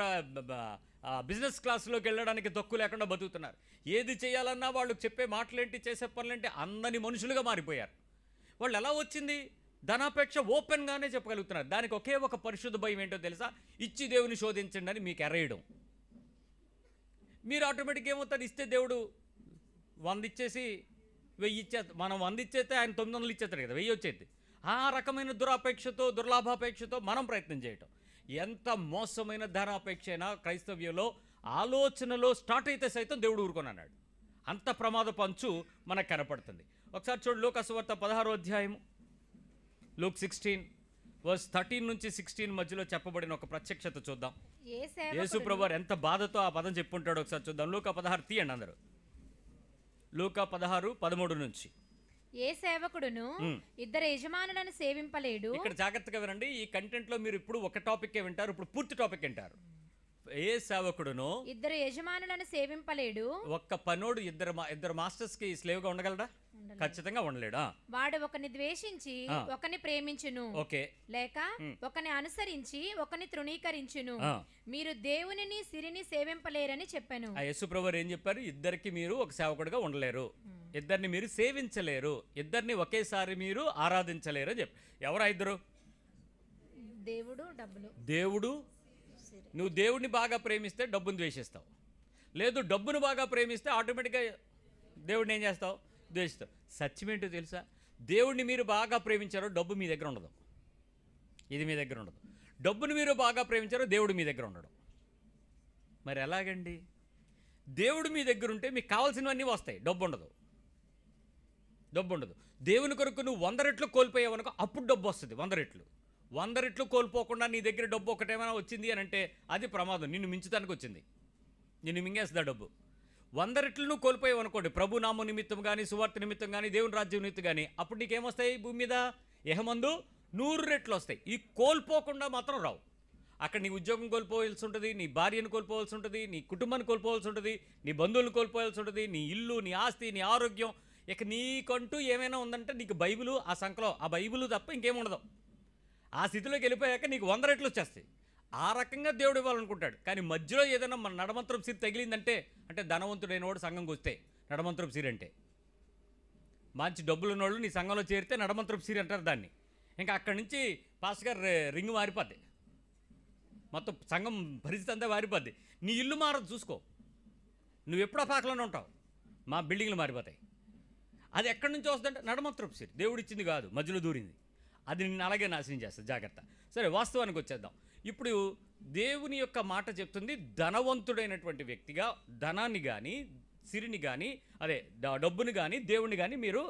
బిజినెస్ క్లాస్లోకి వెళ్ళడానికి తక్కువ లేకుండా బతుకుతున్నారు. ఏది చేయాలన్నా వాళ్ళు చెప్పే మాటలేంటి, చేసే పనులేంటి, అందని మనుషులుగా మారిపోయారు. వాళ్ళు ఎలా వచ్చింది? ధనాపేక్ష ఓపెన్గానే చెప్పగలుగుతున్నారు. దానికి ఒకే ఒక పరిశుద్ధ భయం ఏంటో తెలుసా? ఇచ్చి దేవుని శోధించండి అని మీకు ఎర్రేయడం. మీరు ఆటోమేటిక్గా ఏమవుతారు? ఇస్తే దేవుడు 100 ఇచ్చేసి 1000 ఇచ్చేస్తా, మనం 100 ఇచ్చేస్తే ఆయన 900 ఇచ్చేస్తాడు కదా, 1000 వచ్చేది. ఆ రకమైన దురాపేక్షతో, దుర్లాభాపేక్షతో మనం ప్రయత్నం చేయటం ఎంత మోసమైన ధనాపేక్ష అయినా క్రైస్తవ్యంలో ఆలోచనలో స్టార్ట్ అయితే సైతం దేవుడు ఊరుకొని అన్నాడు. అంత ప్రమాద పంచు మనకు కనపడుతుంది. ఒకసారి చూడు, లూకా సువార్త 16వ అధ్యాయము, లూక్ 16 వర్స్ 13 నుంచి 16 మధ్యలో చెప్పబడిన ఒక ప్రత్యక్షత చూద్దాం. యేసు ప్రభువారు ఎంత బాధతో ఆ పదం చెప్పుంటాడో ఒకసారి చూద్దాం. లూకా 16 తీయండి అందరూ. లూకా 16:13 నుంచి. ఏ సేవకుడును ఇద్దరు యజమానులను సేవింపలేడు. ఇక్కడ జాగ్రత్తగా వినండి. ఈ కంటెంట్ లో మీరు ఇప్పుడు ఒక టాపిక్ వింటారు, ఇప్పుడు పూర్తి టాపిక్ వింటారు. ఏ సేవకుడును ఇద్దరు యజమానులను సేవింపలేడు. ఒక్క పనోడు ఇద్దరు మాస్టర్స్ కి స్లేవ్ గా ఉండగలడా? ఖచ్చితంగా ఉండలేడా? వాడు ఒకని ద్వేషించి ఒకని ప్రేమించును, లేక ఒకని అనుసరించి ఒకని తృణీకరించును. మీరు దేవునిని సిరిని సేవింపలేరని చెప్పాను. యేసు ప్రభువు ఏం చెప్పారు? ఇద్దరికి మీరు ఒక సేవకుడిగా ఉండలేరు, ఇద్దరిని మీరు సేవించలేరు, ఇద్దరిని ఒకేసారి మీరు ఆరాధించలేరు అని చెప్పి. ఎవరా ఇద్దరు? దేవుడు, డబ్బులు. దేవుడు, నువ్వు దేవుడిని బాగా ప్రేమిస్తే డబ్బును ద్వేషిస్తావు. లేదు, డబ్బును బాగా ప్రేమిస్తే ఆటోమేటిక్గా దేవుడిని ఏం చేస్తావు? ద్వేషిస్తావు. సత్యమేంటో తెలుసా? దేవుడిని మీరు బాగా ప్రేమించారో డబ్బు మీ దగ్గర ఉండదు, ఇది మీ దగ్గర ఉండదు. డబ్బును మీరు బాగా ప్రేమించారో దేవుడు మీ దగ్గర ఉండడు. మరి ఎలాగండి? దేవుడు మీ దగ్గర ఉంటే మీకు కావాల్సినవన్నీ వస్తాయి, డబ్బు ఉండదు. డబ్బు ఉండదు. దేవుని కొరకు నువ్వు 100 రెట్లు కోల్పోయావు అనుకో, అప్పుడు డబ్బు వస్తుంది 100 రెట్లు. 100 రెట్లు కోల్పోకుండా నీ దగ్గర డబ్బు ఒకటేమైనా వచ్చింది అని అంటే అది ప్రమాదం, నిన్ను మించుతానికి వచ్చింది, నిన్ను మింగేస్తుంది డబ్బు. 100 రెట్లు నువ్వు కోల్పోయావు అనుకోండి, ప్రభు నామ నిమిత్తం కానీ, సువార్త నిమిత్తం కానీ, దేవుని రాజ్యం నిమిత్తం కానీ, అప్పుడు నీకేమొస్తాయి భూమి మీద? యెహమందు 100 రెట్లు వస్తాయి. ఈ కోల్పోకుండా మాత్రం రావు. అక్కడ నీ ఉద్యోగం కోల్పోవాల్సి ఉంటుంది, నీ భార్యను కోల్పోవాల్సి ఉంటుంది, నీ కుటుంబాన్ని కోల్పోవాల్సి ఉంటుంది, నీ బంధువులను కోల్పోవాల్సి ఉంటుంది, నీ ఇల్లు, నీ ఆస్తి, నీ ఆరోగ్యం. ఇక నీకంటూ ఏమైనా ఉందంటే నీకు బైబిలు, ఆ సంఖలో ఆ బైబిలు తప్ప ఇంకేముండదు. ఆ స్థితిలోకి వెళ్ళిపోయాక నీకు 100 రెట్లు వచ్చేస్తాయి. ఆ రకంగా దేవుడు ఇవ్వాలనుకుంటాడు. కానీ మధ్యలో ఏదైనా మన నడమంత్రం సిరి తగిలిందంటే, అంటే ధనవంతుడైన వాడు సంఘంకి వస్తే నడమంత్రం సిరి అంటే, మంచి డబ్బులున్న వాళ్ళు నీ సంఘంలో చేరితే నడమంత్రం సిరి అంటారు దాన్ని. ఇంకా అక్కడి నుంచి పాస్టర్ గారు రింగ్ మారిపోద్ది, మొత్తం సంఘం పరిస్థితి అంతా మారిపోద్ది. నీ ఇల్లు మారదు చూసుకో, నువ్వు ఎప్పుడో పాకలోనే ఉంటావు, మా బిల్డింగ్లు మారిపోతాయి. అది ఎక్కడి నుంచి వస్తుందంటే నడమంత్రపు సిరి, దేవుడు ఇచ్చింది కాదు, మధ్యలో దూరింది. అది నిన్ను అలాగే నాశనం చేస్తుంది, జాగ్రత్త. సరే, వాస్తవానికి వచ్చేద్దాం. ఇప్పుడు దేవుని యొక్క మాట చెప్తుంది, ధనవంతుడైనటువంటి వ్యక్తిగా ధనాన్ని కానీ, సిరిని కానీ, అదే డబ్బుని కానీ, దేవుని కానీ మీరు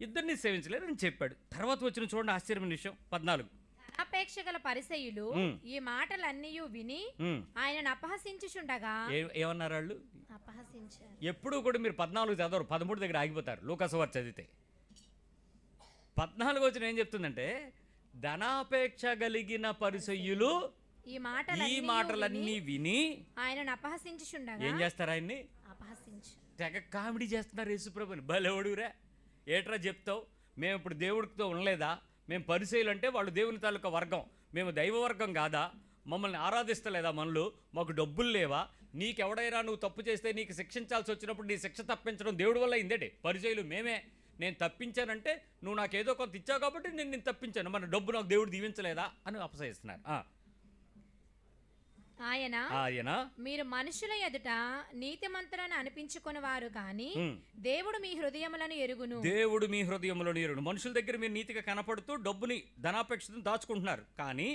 ఇద్దరిని సేవించలేరు అని చెప్పాడు. తర్వాత వచ్చిన చూడండి ఆశ్చర్యమైన విషయం 14. అపేక్షగల పరిసయ్యులు ఈ మాటలన్నీ విని ఆయనను అపహసించుచుండగా ఏమన్నారు వాళ్ళు? అపహసించారు. ఎప్పుడు కూడా మీరు 14 చదవరు, 13 దగ్గర ఆగిపోతారు. లూకాసు వార్త చదివితే 14 వచ్చిన ఏం చెప్తుందంటే, ధనాపేక్ష కలిగిన పరిసయ్యులు ఈ మాటలన్నీ విని ఆయనను అపహసించుచుండగా ఏం చేస్తారు? ఆయన్ని తెగ కామెడీ చేస్తున్నారు. యేసుప్రభుని బలెవడురా, ఏట్రా చెప్తావు, మేము ఇప్పుడు దేవుడితో ఉండలేదా, మేము పరిసయ్యులు అంటే వాళ్ళు దేవుని తాలూకా వర్గం, మేము దైవ వర్గం కాదా, మమ్మల్ని ఆరాధిస్తలేదా, మనలు మాకు డబ్బులు లేవా, నీకెవడైనా నువ్వు తప్పు చేస్తే నీకు శిక్షించాల్సి వచ్చినప్పుడు నీ శిక్ష తప్పించడం దేవుడి వల్ల అయిందేటి, పరిసయ్యులు మేమే, నేను తప్పించానంటే నువ్వు నాకు ఏదో కొంత ఇచ్చావు కాబట్టి నేను తప్పించాను, మన డబ్బు నాకు దేవుడు దీవించలేదా అని అపసయిస్తున్నారు. ఆయన మీరు మనుషుల ఎదుట నీతిమంతులను అనిపించుకుని వారు కానీ దేవుడు మీ హృదయములను ఎరుగును. దేవుడు మీ హృదయములను ఎరుగును. మనుషుల దగ్గర మీరు నీతిగా కనపడుతూ డబ్బుని ధనాపేక్షను దాచుకుంటున్నారు, కానీ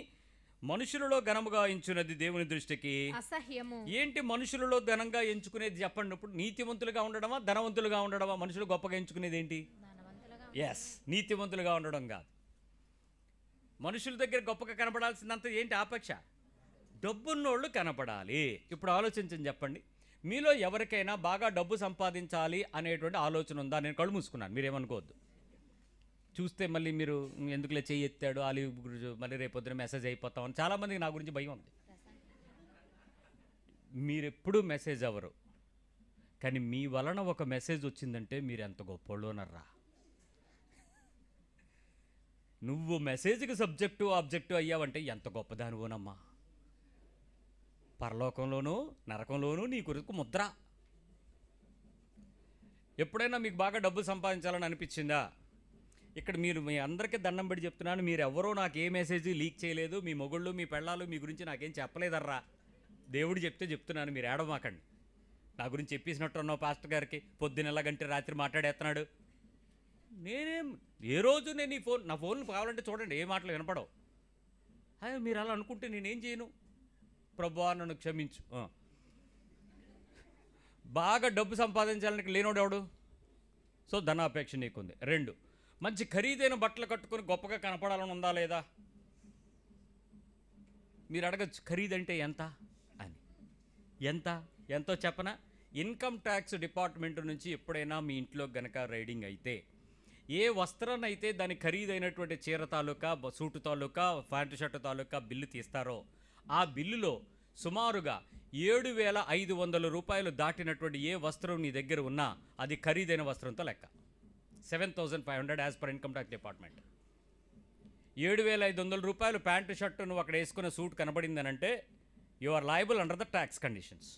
మనుషులలో ఘనముగా ఎంచుకునేది దేవుని దృష్టికి అసహ్యము. ఏంటి మనుషులలో ఘనంగా ఎంచుకునేది చెప్పండి? ఇప్పుడు నీతివంతులుగా ఉండడమా, ధనవంతులుగా ఉండడమా? మనుషులు గొప్పగా ఎంచుకునేది ఏంటి? ఎస్, నీతివంతులుగా ఉండడం కాదు. మనుషుల దగ్గర గొప్పగా కనపడాల్సిందంతా ఏంటి? ఆపేక్ష. డబ్బున్నోళ్ళు కనపడాలి. ఇప్పుడు ఆలోచించండి, చెప్పండి, మీలో ఎవరికైనా బాగా డబ్బు సంపాదించాలి అనేటువంటి ఆలోచన ఉందా? నేను కళ్ళు మూసుకున్నాను, మీరేమనుకోవద్దు. చూస్తే మళ్ళీ మీరు ఎందుకులే చెయ్యి ఎత్తాడు ఆలి మళ్ళీ రేపొద్దున మెసేజ్ అయిపోతామని చాలామందికి నా గురించి భయం ఉంది. మీరెప్పుడు మెసేజ్ అవ్వరు, కానీ మీ వలన ఒక మెసేజ్ వచ్చిందంటే మీరు ఎంత గొప్పోళ్ళోనర్రా. నువ్వు మెసేజ్కి సబ్జెక్టు ఆబ్జెక్టు అయ్యావంటే ఎంత గొప్పదానివోనమ్మా. పరలోకంలోనూ నరకంలోనూ నీ కొరకు ముద్ర. ఎప్పుడైనా మీకు బాగా డబ్బు సంపాదించాలని అనిపించిందా? ఇక్కడ మీరు మీ అందరికీ దండం పెట్టి చెప్తున్నాను, మీరు ఎవరో నాకు ఏ మెసేజ్ లీక్ చేయలేదు, మీ మొగుళ్ళు మీ పెళ్ళాలు మీ గురించి నాకేం చెప్పలేదర్రా. దేవుడు చెప్తే చెప్తున్నాను, మీరు ఏడమాకండి. నా గురించి చెప్పేసినట్టున్నావు పాస్టర్ గారికి, పొద్దునెలాగంటే రాత్రి మాట్లాడేస్తున్నాడు. నేనేం ఏ రోజు నేను నా ఫోన్ కావాలంటే చూడండి, ఏ మాటలు వినపడవు. అయ్యో మీరు అలా అనుకుంటే నేనేం చేయను. ప్రభువా నన్ను క్షమించు. బాగా డబ్బు సంపాదించాలని లేనోడెవడు? సో ధనాపేక్ష నీకుంది. 2, మంచి ఖరీదైన బట్టలు కట్టుకొని గొప్పగా కనపడాలని ఉందా లేదా? మీరు అడగచ్చు ఖరీదంటే ఎంత అని. ఎంతో చెప్పనా? ఇన్కమ్ ట్యాక్స్ డిపార్ట్మెంట్ నుంచి ఎప్పుడైనా మీ ఇంట్లో గనక రైడింగ్ అయితే, ఏ వస్త్రాన్ని అయితే దాని ఖరీదైనటువంటి చీర తాలూకా, సూటు తాలూకా, ప్యాంటు షర్టు తాలూకా బిల్లు తీస్తారో ఆ బిల్లులో సుమారుగా 7,500 రూపాయలు దాటినటువంటి ఏ వస్త్రం నీ దగ్గర ఉన్నా అది ఖరీదైన వస్త్రంతో లెక్క. 7,500 as per income tax department. 7,500 రూపాయలు ప్యాంటు షర్టు నువ్వు అక్కడ వేసుకున్న సూట్ కనబడిందనంటే you are liable under the tax conditions.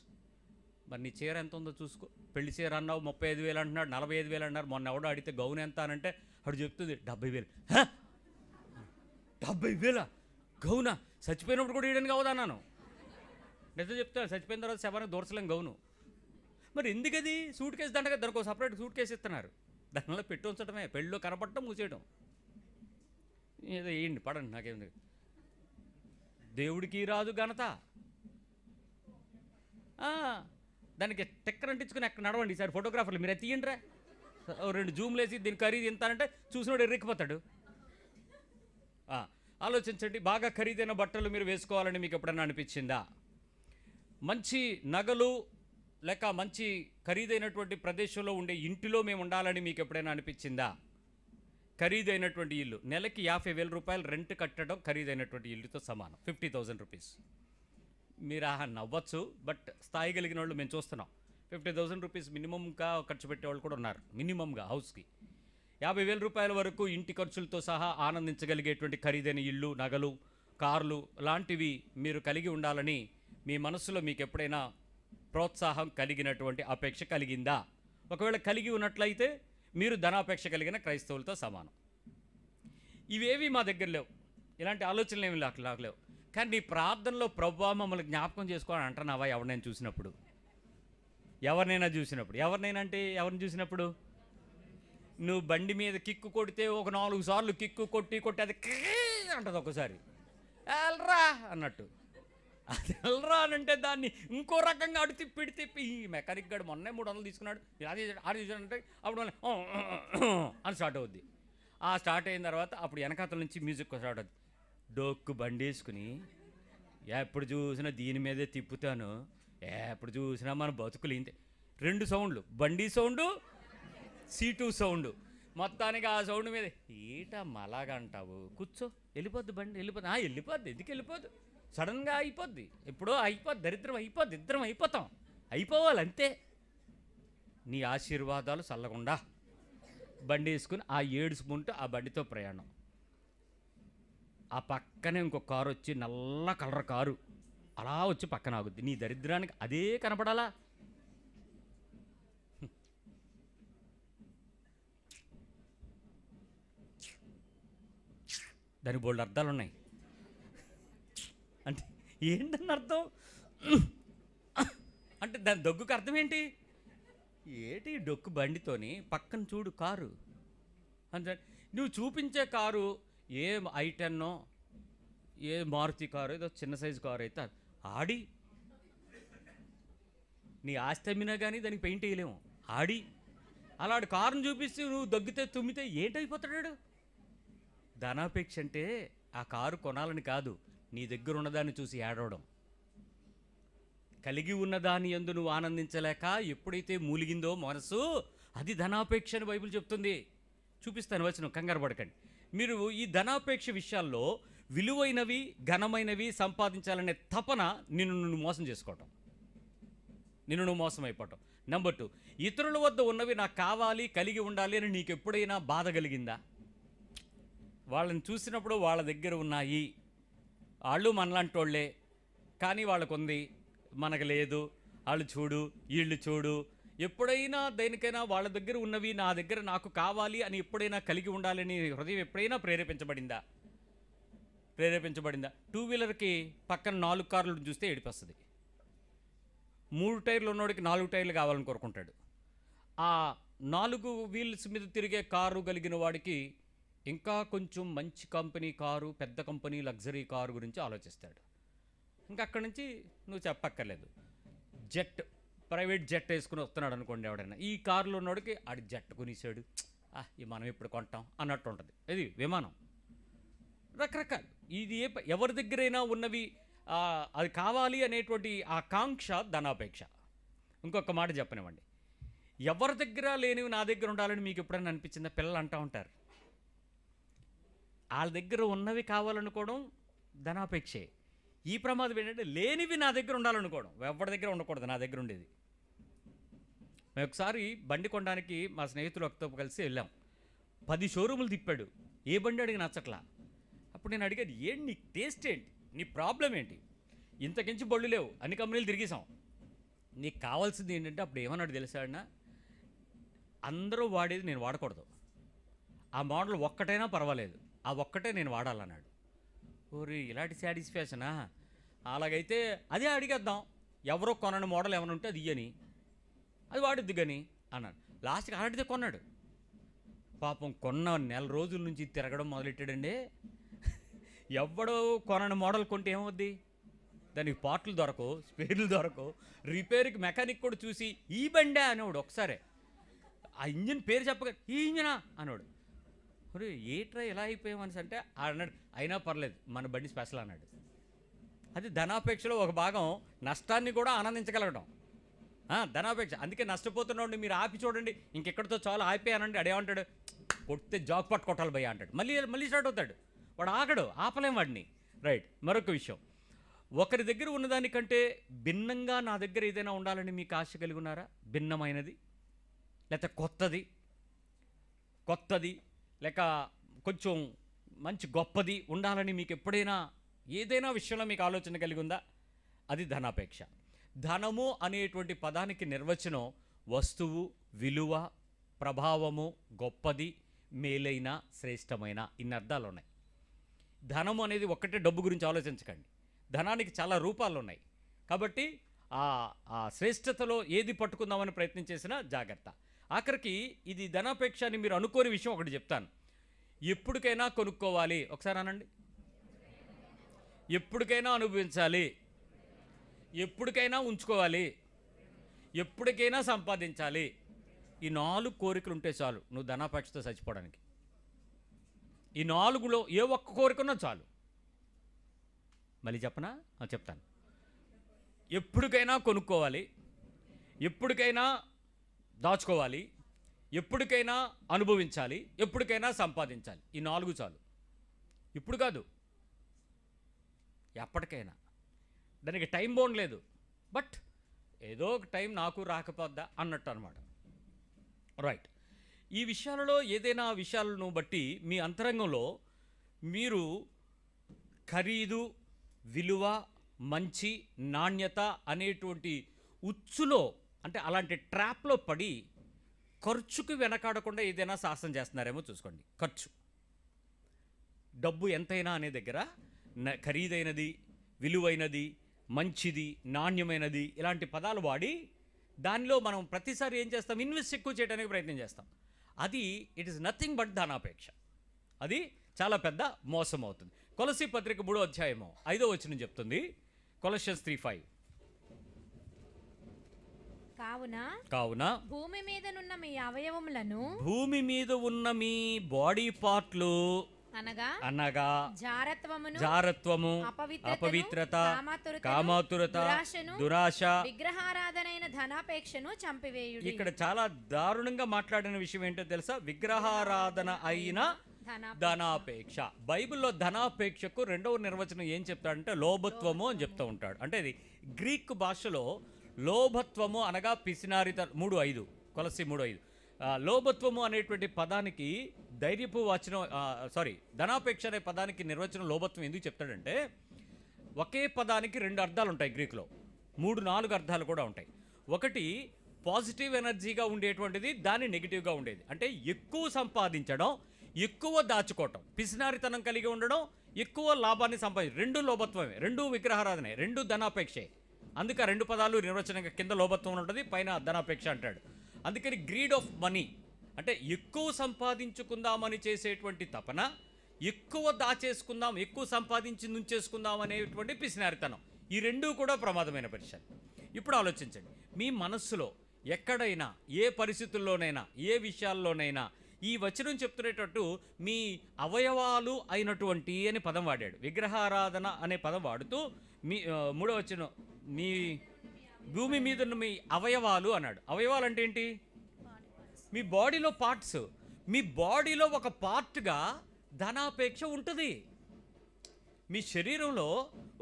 మరి నీ చీర ఎంత ఉందో చూసుకో. పెళ్లి చీర అన్నావు 35,000 అంటున్నాడు, 45,000 అన్నారు. మొన్న ఎవడో అడిగితే గౌన్ ఎంత అనంటే అడు చెప్తుంది 70,000. 70,000 గౌనా? చచ్చిపోయినప్పుడు కూడా వేయడానికి అవదన్నాను. నిజం చెప్తాను, చచ్చిపోయిన తర్వాత శవానికి దూర్చలేం గౌను. మరి ఎందుకది? సూట్ కేసు దండగా దానికి ఒక సపరేట్ సూట్ కేసు ఇస్తున్నారు, దానివల్ల పెట్టి ఉంచడమే, పెళ్ళిలో కనపడటం మూసేయడం. ఏదో వేయండి పడండి, నాకేంది. దేవుడికి రాదు ఘనత. దానికి టెక్కర్ అంటించుకుని ఎక్కడ నడవండి. ఈసారి ఫోటోగ్రాఫర్లు మీరు తీయండిరా. 2 జూమ్లు వేసి దీని ఖరీదు ఎంత అంటే చూసినోడు ఎర్రెక్కిపోతాడు. ఆలోచించండి, బాగా ఖరీదైన బట్టలు మీరు వేసుకోవాలని మీకు ఎప్పుడైనా అనిపించిందా? మంచి నగలు లేక మంచి ఖరీదైనటువంటి ప్రదేశంలో ఉండే ఇంటిలో మేము ఉండాలని మీకు ఎప్పుడైనా అనిపించిందా? ఖరీదైనటువంటి ఇల్లు, నెలకి 50,000 రూపాయలు రెంట్ కట్టడం ఖరీదైనటువంటి ఇల్లుతో సమానం, 50,000 రూపీస్. మీరు నవ్వచ్చు, బట్ స్థాయి కలిగిన వాళ్ళు మేము చూస్తున్నాం. 50,000 రూపీస్ మినిమంగా ఖర్చు పెట్టేవాళ్ళు కూడా ఉన్నారు. మినిమంగా హౌస్కి 50,000 రూపాయల వరకు ఇంటి ఖర్చులతో సహా ఆనందించగలిగేటువంటి ఖరీదైన ఇల్లు, నగలు, కార్లు లాంటివి మీరు కలిగి ఉండాలని మీ మనసులో మీకు ఎప్పుడైనా ప్రోత్సాహం కలిగినటువంటి అపేక్ష కలిగిందా? ఒకవేళ కలిగి ఉన్నట్లయితే మీరు ధనాపేక్ష కలిగిన క్రైస్తవులతో సమానం. ఇవేవి మా దగ్గర లేవు, ఇలాంటి ఆలోచనలు ఏమి లేవు. కానీ నీ ప్రార్థనలో ప్రభువా మమ్మల్ని జ్ఞాపకం చేసుకోవాలని అంటున్నావా? ఎవరినైనా చూసినప్పుడు, ఎవరినైనా అంటే ఎవరిని చూసినప్పుడు? నువ్వు బండి మీద కిక్కు కొడితే ఒక 4 సార్లు కిక్కు కొట్టి అది అంటది, ఒకసారి ఎల్రా అన్నట్టు. అది ఎల్రా అని అంటే దాన్ని ఇంకో రకంగా అడు తిప్పి ఈ మెకానిక్ గారు మొన్నే 300 తీసుకున్నాడు, అది తీసుకున్నాడంటే అప్పుడు అని స్టార్ట్ అవుద్ది. స్టార్ట్ అయిన తర్వాత అప్పుడు వెనకాతల నుంచి మ్యూజిక్ స్టార్ట్ అవుద్ది. డొక్కు బండి వేసుకుని ఎప్పుడు చూసినా దీని మీదే తిప్పుతాను, ఎప్పుడు చూసినా మన బతుకులు ఇంతే. 2 సౌండ్లు, బండి సౌండు, సీటు సౌండ్. మొత్తానికి ఆ సౌండ్ మీద అలాగా అంటావు, కూర్చో, వెళ్ళిపోద్ది బండి, వెళ్ళిపోద్ది. ఎందుకు వెళ్ళిపోద్దు? సడన్గా అయిపోద్ది, ఎప్పుడో అయిపోద్ది, దరిద్రం అయిపోద్ది, ఇద్దరం అయిపోవాలి అంతే. నీ ఆశీర్వాదాలు చల్లకుండా బండి వేసుకుని ఏడుచుకుంటూ ఆ బండితో ప్రయాణం. ఆ పక్కనే ఇంకో కారు వచ్చి, నల్ల కలర్ కారు అలా వచ్చి పక్కన ఆగుద్ది. నీ దరిద్రానికి అదే కనపడాలా? దానికి బోల్డ్ అర్థాలు ఉన్నాయి. అంటే ఏంటన్న అర్థం? అంటే దాని దగ్గుకు అర్థం ఏంటి? డొక్కు బండితోని పక్కన చూడు కారు అంటే నువ్వు చూపించే కారు ఏ i10 ఏ మారుతి కారు, ఏదో చిన్న సైజు కారు అయితే నీ ఆస్తి అమ్మినా కానీ దానికి పెయింట్ వేయలేము. అలాంటి కారును చూపిస్తే నువ్వు దగ్గితే తుమ్మితే ఏంటైపోతాడు? ధనాపేక్ష అంటే ఆ కారు కొనాలని కాదు, నీ దగ్గర ఉన్నదాన్ని చూసి ఏడవడం. కలిగి ఉన్నదాని యందు నువ్వు ఆనందించలేక ఎప్పుడైతే మూలిగిందో మనసు, అది ధనాపేక్ష అని బైబిల్ చెప్తుంది. చూపిస్తాను వచనం, కంగారు పడకండి. మీరు ఈ ధనాపేక్ష విషయాల్లో విలువైనవి, ఘనమైనవి సంపాదించాలనే తపన నిన్ను మోసం చేసుకోవటం, నువ్వు మోసం అయిపోవటం. నెంబర్ 2, ఇతరుల వద్ద ఉన్నవి నాకు కావాలి, కలిగి ఉండాలి అని నీకు ఎప్పుడైనా బాధ కలిగిందా? వాళ్ళని చూసినప్పుడు వాళ్ళ దగ్గర ఉన్నాయి, వాళ్ళు మనలాంటి వాళ్ళే, కానీ వాళ్ళకు ఉంది, మనకు లేదు, వాళ్ళు చూడు, వీళ్ళు చూడు. ఎప్పుడైనా దేనికైనా వాళ్ళ దగ్గర ఉన్నవి నా దగ్గర నాకు కావాలి అని ఎప్పుడైనా కలిగి ఉండాలని హృదయం ఎప్పుడైనా ప్రేరేపించబడిందా? 2 వీలర్కి పక్కన 4 కార్లు చూస్తే ఏడిపస్తుంది. 3 టైర్లు ఉన్నవాడికి 4 టైర్లు కావాలని కోరుకుంటాడు. ఆ 4 వీల్స్ మీద తిరిగే కారు కలిగిన వాడికి ఇంకా కొంచెం మంచి కంపెనీ కారు, పెద్ద కంపెనీ లగ్జరీ కారు గురించి ఆలోచిస్తాడు. ఇంకా అక్కడి నుంచి నువ్వు చెప్పక్కర్లేదు. ప్రైవేట్ జెట్ వేసుకుని వస్తున్నాడు అనుకోండి ఎవడైనా, ఈ కారులో ఉన్నోడికి జెట్ కొనిసాడు, మనం ఇప్పుడు కొంటాం అన్నట్టు ఉంటుంది. ఇది విమానం, రకరకాలు. ఇది ఎవరి దగ్గరైనా ఉన్నవి అది కావాలి అనేటువంటి ఆకాంక్ష ధనాపేక్ష. ఇంకొక మాట చెప్పనివ్వండి, ఎవరి దగ్గర లేనివి నా దగ్గర ఉండాలని మీకు ఎప్పుడైనా అనిపించిందా? పిల్లలు అంటూ ఉంటారు, వాళ్ళ దగ్గర ఉన్నవి కావాలనుకోవడం ధనాపేక్షే. ఈ ప్రమాదం ఏంటంటే లేనివి నా దగ్గర ఉండాలనుకోవడం. ఎవరి దగ్గర ఉండకూడదు, నా దగ్గర ఉండేది. మేము ఒకసారి బండి కొనడానికి మా స్నేహితులు ఒకతో కలిసి వెళ్ళాం. 10 షోరూములు తిప్పాడు, ఏ బండి అడిగి నచ్చట్లా. అప్పుడు నేను అడిగాను, ఏంటి నీ టేస్ట్ ఏంటి, నీ ప్రాబ్లం ఏంటి? ఇంతకించి బళ్ళు లేవు, అన్ని కంపెనీలు తిరిగేసాం, నీకు కావాల్సింది ఏంటంటే, అప్పుడు ఏమన్నాడు తెలుసాడినా, అందరూ వాడేది నేను వాడకూడదు, ఆ మోడల్ ఒక్కటైనా పర్వాలేదు, ఆ ఒక్కటే నేను వాడాలన్నాడు. ఓరి ఇలాంటి సాటిస్ఫాక్షనా? అలాగైతే అదే అడిగేద్దాం, ఎవరో కొనని మోడల్ ఏమైనా ఉంటే అది ఇయ్యని, అది వాడిద్ది కానీ అన్నాడు. లాస్ట్కి అలాంటిదే కొన్నాడు. పాపం కొన్న నెల రోజుల నుంచి తిరగడం మొదలెట్టాడండి. ఎవడో కొనని మోడల్ కొంటే ఏమవుద్ది? దానికి పార్ట్లు దొరకవు, స్పేర్లు దొరకవు, రిపేర్కి మెకానిక్ కూడా చూసి ఈ బండే అనేవాడు ఒకసారి. ఆ ఇంజిన్ పేరు చెప్పగా ఈ ఇంజనా అన్నాడు. మరి ఏట్రా ఎలా అయిపోయామని అంటే అన్నాడు, అయినా పర్లేదు మన బండి స్పెషల్ అన్నాడు. అది ధనాపేక్షలో ఒక భాగం, నష్టాన్ని కూడా ఆనందించగలగడం. ధనాపేక్ష. అందుకే నష్టపోతున్నాడు మీరు ఆపి చూడండి, ఇంకెక్కడితో చాలా ఆపిపోయానండి. అడేమంటాడు, కొడితే జాక్ పట్టుకొట్టాలి భయ్య అంటాడు. మళ్ళీ స్టార్ట్ అవుతాడు. వాడు ఆగడు, ఆపలేం వాడిని. రైట్. మరొక విషయం, ఒకరి దగ్గర ఉన్నదానికంటే భిన్నంగా నా దగ్గర ఏదైనా ఉండాలని మీకు ఆశ కలిగి ఉన్నారా? భిన్నమైనది లేకపోతే కొత్తది లేక కొంచెం మంచి గొప్పది ఉండాలని మీకు ఎప్పుడైనా ఏదైనా విషయంలో మీకు ఆలోచన కలిగి ఉందా? అది ధనాపేక్ష. ధనము అనేటువంటి పదానికి నిర్వచనం వస్తువు, విలువ, ప్రభావము, గొప్పది, మేలైన, శ్రేష్టమైన, ఇన్ని అర్థాలు ఉన్నాయి. ధనము అనేది ఒక్కటే డబ్బు గురించి ఆలోచించకండి. ధనానికి చాలా రూపాలు ఉన్నాయి. కాబట్టి ఆ శ్రేష్టతలో ఏది పట్టుకుందామని ప్రయత్నం చేసినా జాగ్రత్త. ఆఖరికి ఇది ధనాపేక్ష అని మీరు అనుకోని విషయం ఒకటి చెప్తాను. ఎప్పటికైనా కొనుక్కోవాలి, ఒకసారి అనండి. ఎప్పటికైనా అనుభవించాలి, ఎప్పటికైనా ఉంచుకోవాలి, ఎప్పటికైనా సంపాదించాలి. ఈ 4 కోరికలు ఉంటే చాలు నువ్వు ధనాపేక్షతో చచ్చిపోవడానికి. ఈ 4లో ఏ ఒక్క కోరికన్నా చాలు. మళ్ళీ చెప్పనా? చెప్తాను. ఎప్పటికైనా కొనుక్కోవాలి, ఎప్పటికైనా దాచుకోవాలి, ఎప్పటికైనా అనుభవించాలి, ఎప్పటికైనా సంపాదించాలి. ఈ 4 చాలు. ఇప్పుడు కాదు, ఎప్పటికైనా. దానికి టైం బౌండ్ లేదు. బట్ ఏదో ఒక టైం నాకు రాకపోద్దా అన్నట్టు అనమాట. రైట్. ఈ విషయాలలో ఏదైనా విషయాలను బట్టి మీ అంతరంగంలో మీరు ఖరీదు, విలువ, మంచి, నాణ్యత అనేటువంటి ఉచ్చులో, అంటే అలాంటి ట్రాప్లో పడి ఖర్చుకు వెనకాడకుండా ఏదైనా సాహసం చేస్తున్నారేమో చూసుకోండి. ఖర్చు, డబ్బు ఎంతైనా అనే దగ్గర ఖరీదైనది, విలువైనది, మంచిది, నాణ్యమైనది ఇలాంటి పదాలు వాడి దానిలో మనం ప్రతిసారి ఏం చేస్తాం? ఇన్వెస్ట్ ఎక్కువ చేయడానికి ప్రయత్నం చేస్తాం. అది ఇట్ ఈస్ నథింగ్ బట్ ధనాపేక్ష. అది చాలా పెద్ద మోసం అవుతుంది. కొలస్సీ పత్రిక 3వ అధ్యాయము 5వ వచనం చెప్తుంది. కొలస్సియన్స్ 3:5. కావున భూమి మీద ఉన్న మీ అవయవములను, భూమి మీద ఉన్న మీ బాడీ పార్ట్లు అనగా జారత్వము, అపవిత్రత, కామాతురత, దురాశ, విగ్రహారాధనైన ధనాపేక్షను చంపివేయుడి. ఇక్కడ చాలా దారుణంగా మాట్లాడిన విషయం ఏంటో తెలుసా? విగ్రహారాధన అయిన ధనాపేక్ష. బైబిల్లో ధనాపేక్షకు 2వ నిర్వచనం ఏం చెప్తాడంటే లోభత్వము అని చెప్తూ ఉంటాడు. అంటే ఇది గ్రీక్ భాషలో లోభత్వము అనగా పిసినారిత. 3:5 కొలస్సీ 3:5. లోభత్వము అనేటువంటి పదానికి ధైర్యపు వచనం, ధనాపేక్ష అనే పదానికి నిర్వచనం లోభత్వం ఎందుకు చెప్తాడంటే, ఒకే పదానికి 2 అర్థాలు ఉంటాయి గ్రీకులో, 3-4 అర్థాలు కూడా ఉంటాయి. ఒకటి పాజిటివ్ ఎనర్జీగా ఉండేటువంటిది, దాని నెగిటివ్గా ఉండేది. అంటే ఎక్కువ సంపాదించడం, ఎక్కువ దాచుకోవటం, పిసినారితనం కలిగి ఉండడం, ఎక్కువ లాభాన్ని సంపాదించడం. 2 లోభత్వమే, 2 విగ్రహారాధనే, 2 ధనాపేక్షే. అందుకే 2 పదాలు నిర్వచనంగా కింద లోభత్వం ఉంటుంది, పైన ధనాపేక్ష అంటాడు. అందుకని గ్రీడ్ ఆఫ్ మనీ అంటే ఎక్కువ సంపాదించుకుందామని చేసేటువంటి తపన, ఎక్కువ దాచేసుకుందాం, ఎక్కువ సంపాదించి నుంచేసుకుందాం అనేటువంటి పిసినారితనం. ఈ 2 కూడా ప్రమాదమైన పరిచయం. ఇప్పుడు ఆలోచించండి, మీ మనస్సులో ఎక్కడైనా, ఏ పరిస్థితుల్లోనైనా, ఏ విషయాల్లోనైనా ఈ వచనం చెప్తున్నట్టు మీ అవయవాలు అయినటువంటి అని పదం వాడాడు. విగ్రహారాధన అనే పదం వాడుతూ మీ 3వ వచనం మీ భూమి మీద ఉన్న మీ అవయవాలు అన్నాడు. అవయవాలు అంటే ఏంటి? మీ బాడీలో పార్ట్స్. మీ బాడీలో ఒక పార్ట్గా ధనాపేక్ష ఉంటుంది. మీ శరీరంలో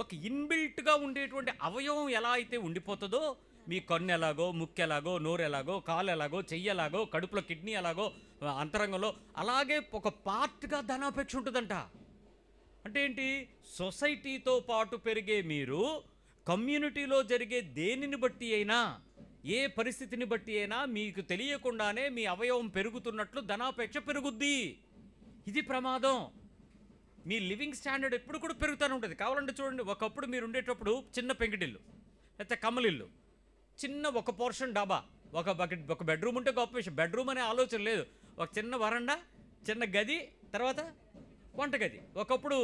ఒక ఇన్బిల్ట్గా ఉండేటువంటి అవయవం ఎలా అయితే ఉండిపోతుందో, మీ కన్ను ఎలాగో, ముక్కు ఎలాగో, నోరు ఎలాగో, కాలు ఎలాగో, చెయ్యి ఎలాగో, కడుపులో కిడ్నీ ఎలాగో, అంతరంగంలో అలాగే ఒక పార్ట్గా ధనాపేక్ష ఉంటుందంట. అంటే ఏంటి? సొసైటీతో పాటు పెరిగే మీరు కమ్యూనిటీలో జరిగే దేనిని బట్టి అయినా, ఏ పరిస్థితిని బట్టి అయినా మీకు తెలియకుండానే మీ అవయవం పెరుగుతున్నట్లు ధనాపేక్ష పెరుగుద్ది. ఇది ప్రమాదం. మీ లివింగ్ స్టాండర్డ్ ఎప్పుడు కూడా పెరుగుతూనే ఉంటుంది. కావాలంటే చూడండి, ఒకప్పుడు మీరు ఉండేటప్పుడు చిన్న పెంకిటిల్లు, లేకపోతే కమ్మలిల్లు, చిన్న ఒక పోర్షన్ డాబా, ఒక బెడ్రూమ్ ఉంటే గొప్ప విషయం. బెడ్రూమ్ అనే ఆలోచన లేదు. ఒక చిన్న వరండా, చిన్న గది, తర్వాత వంటగది. ఒకప్పుడు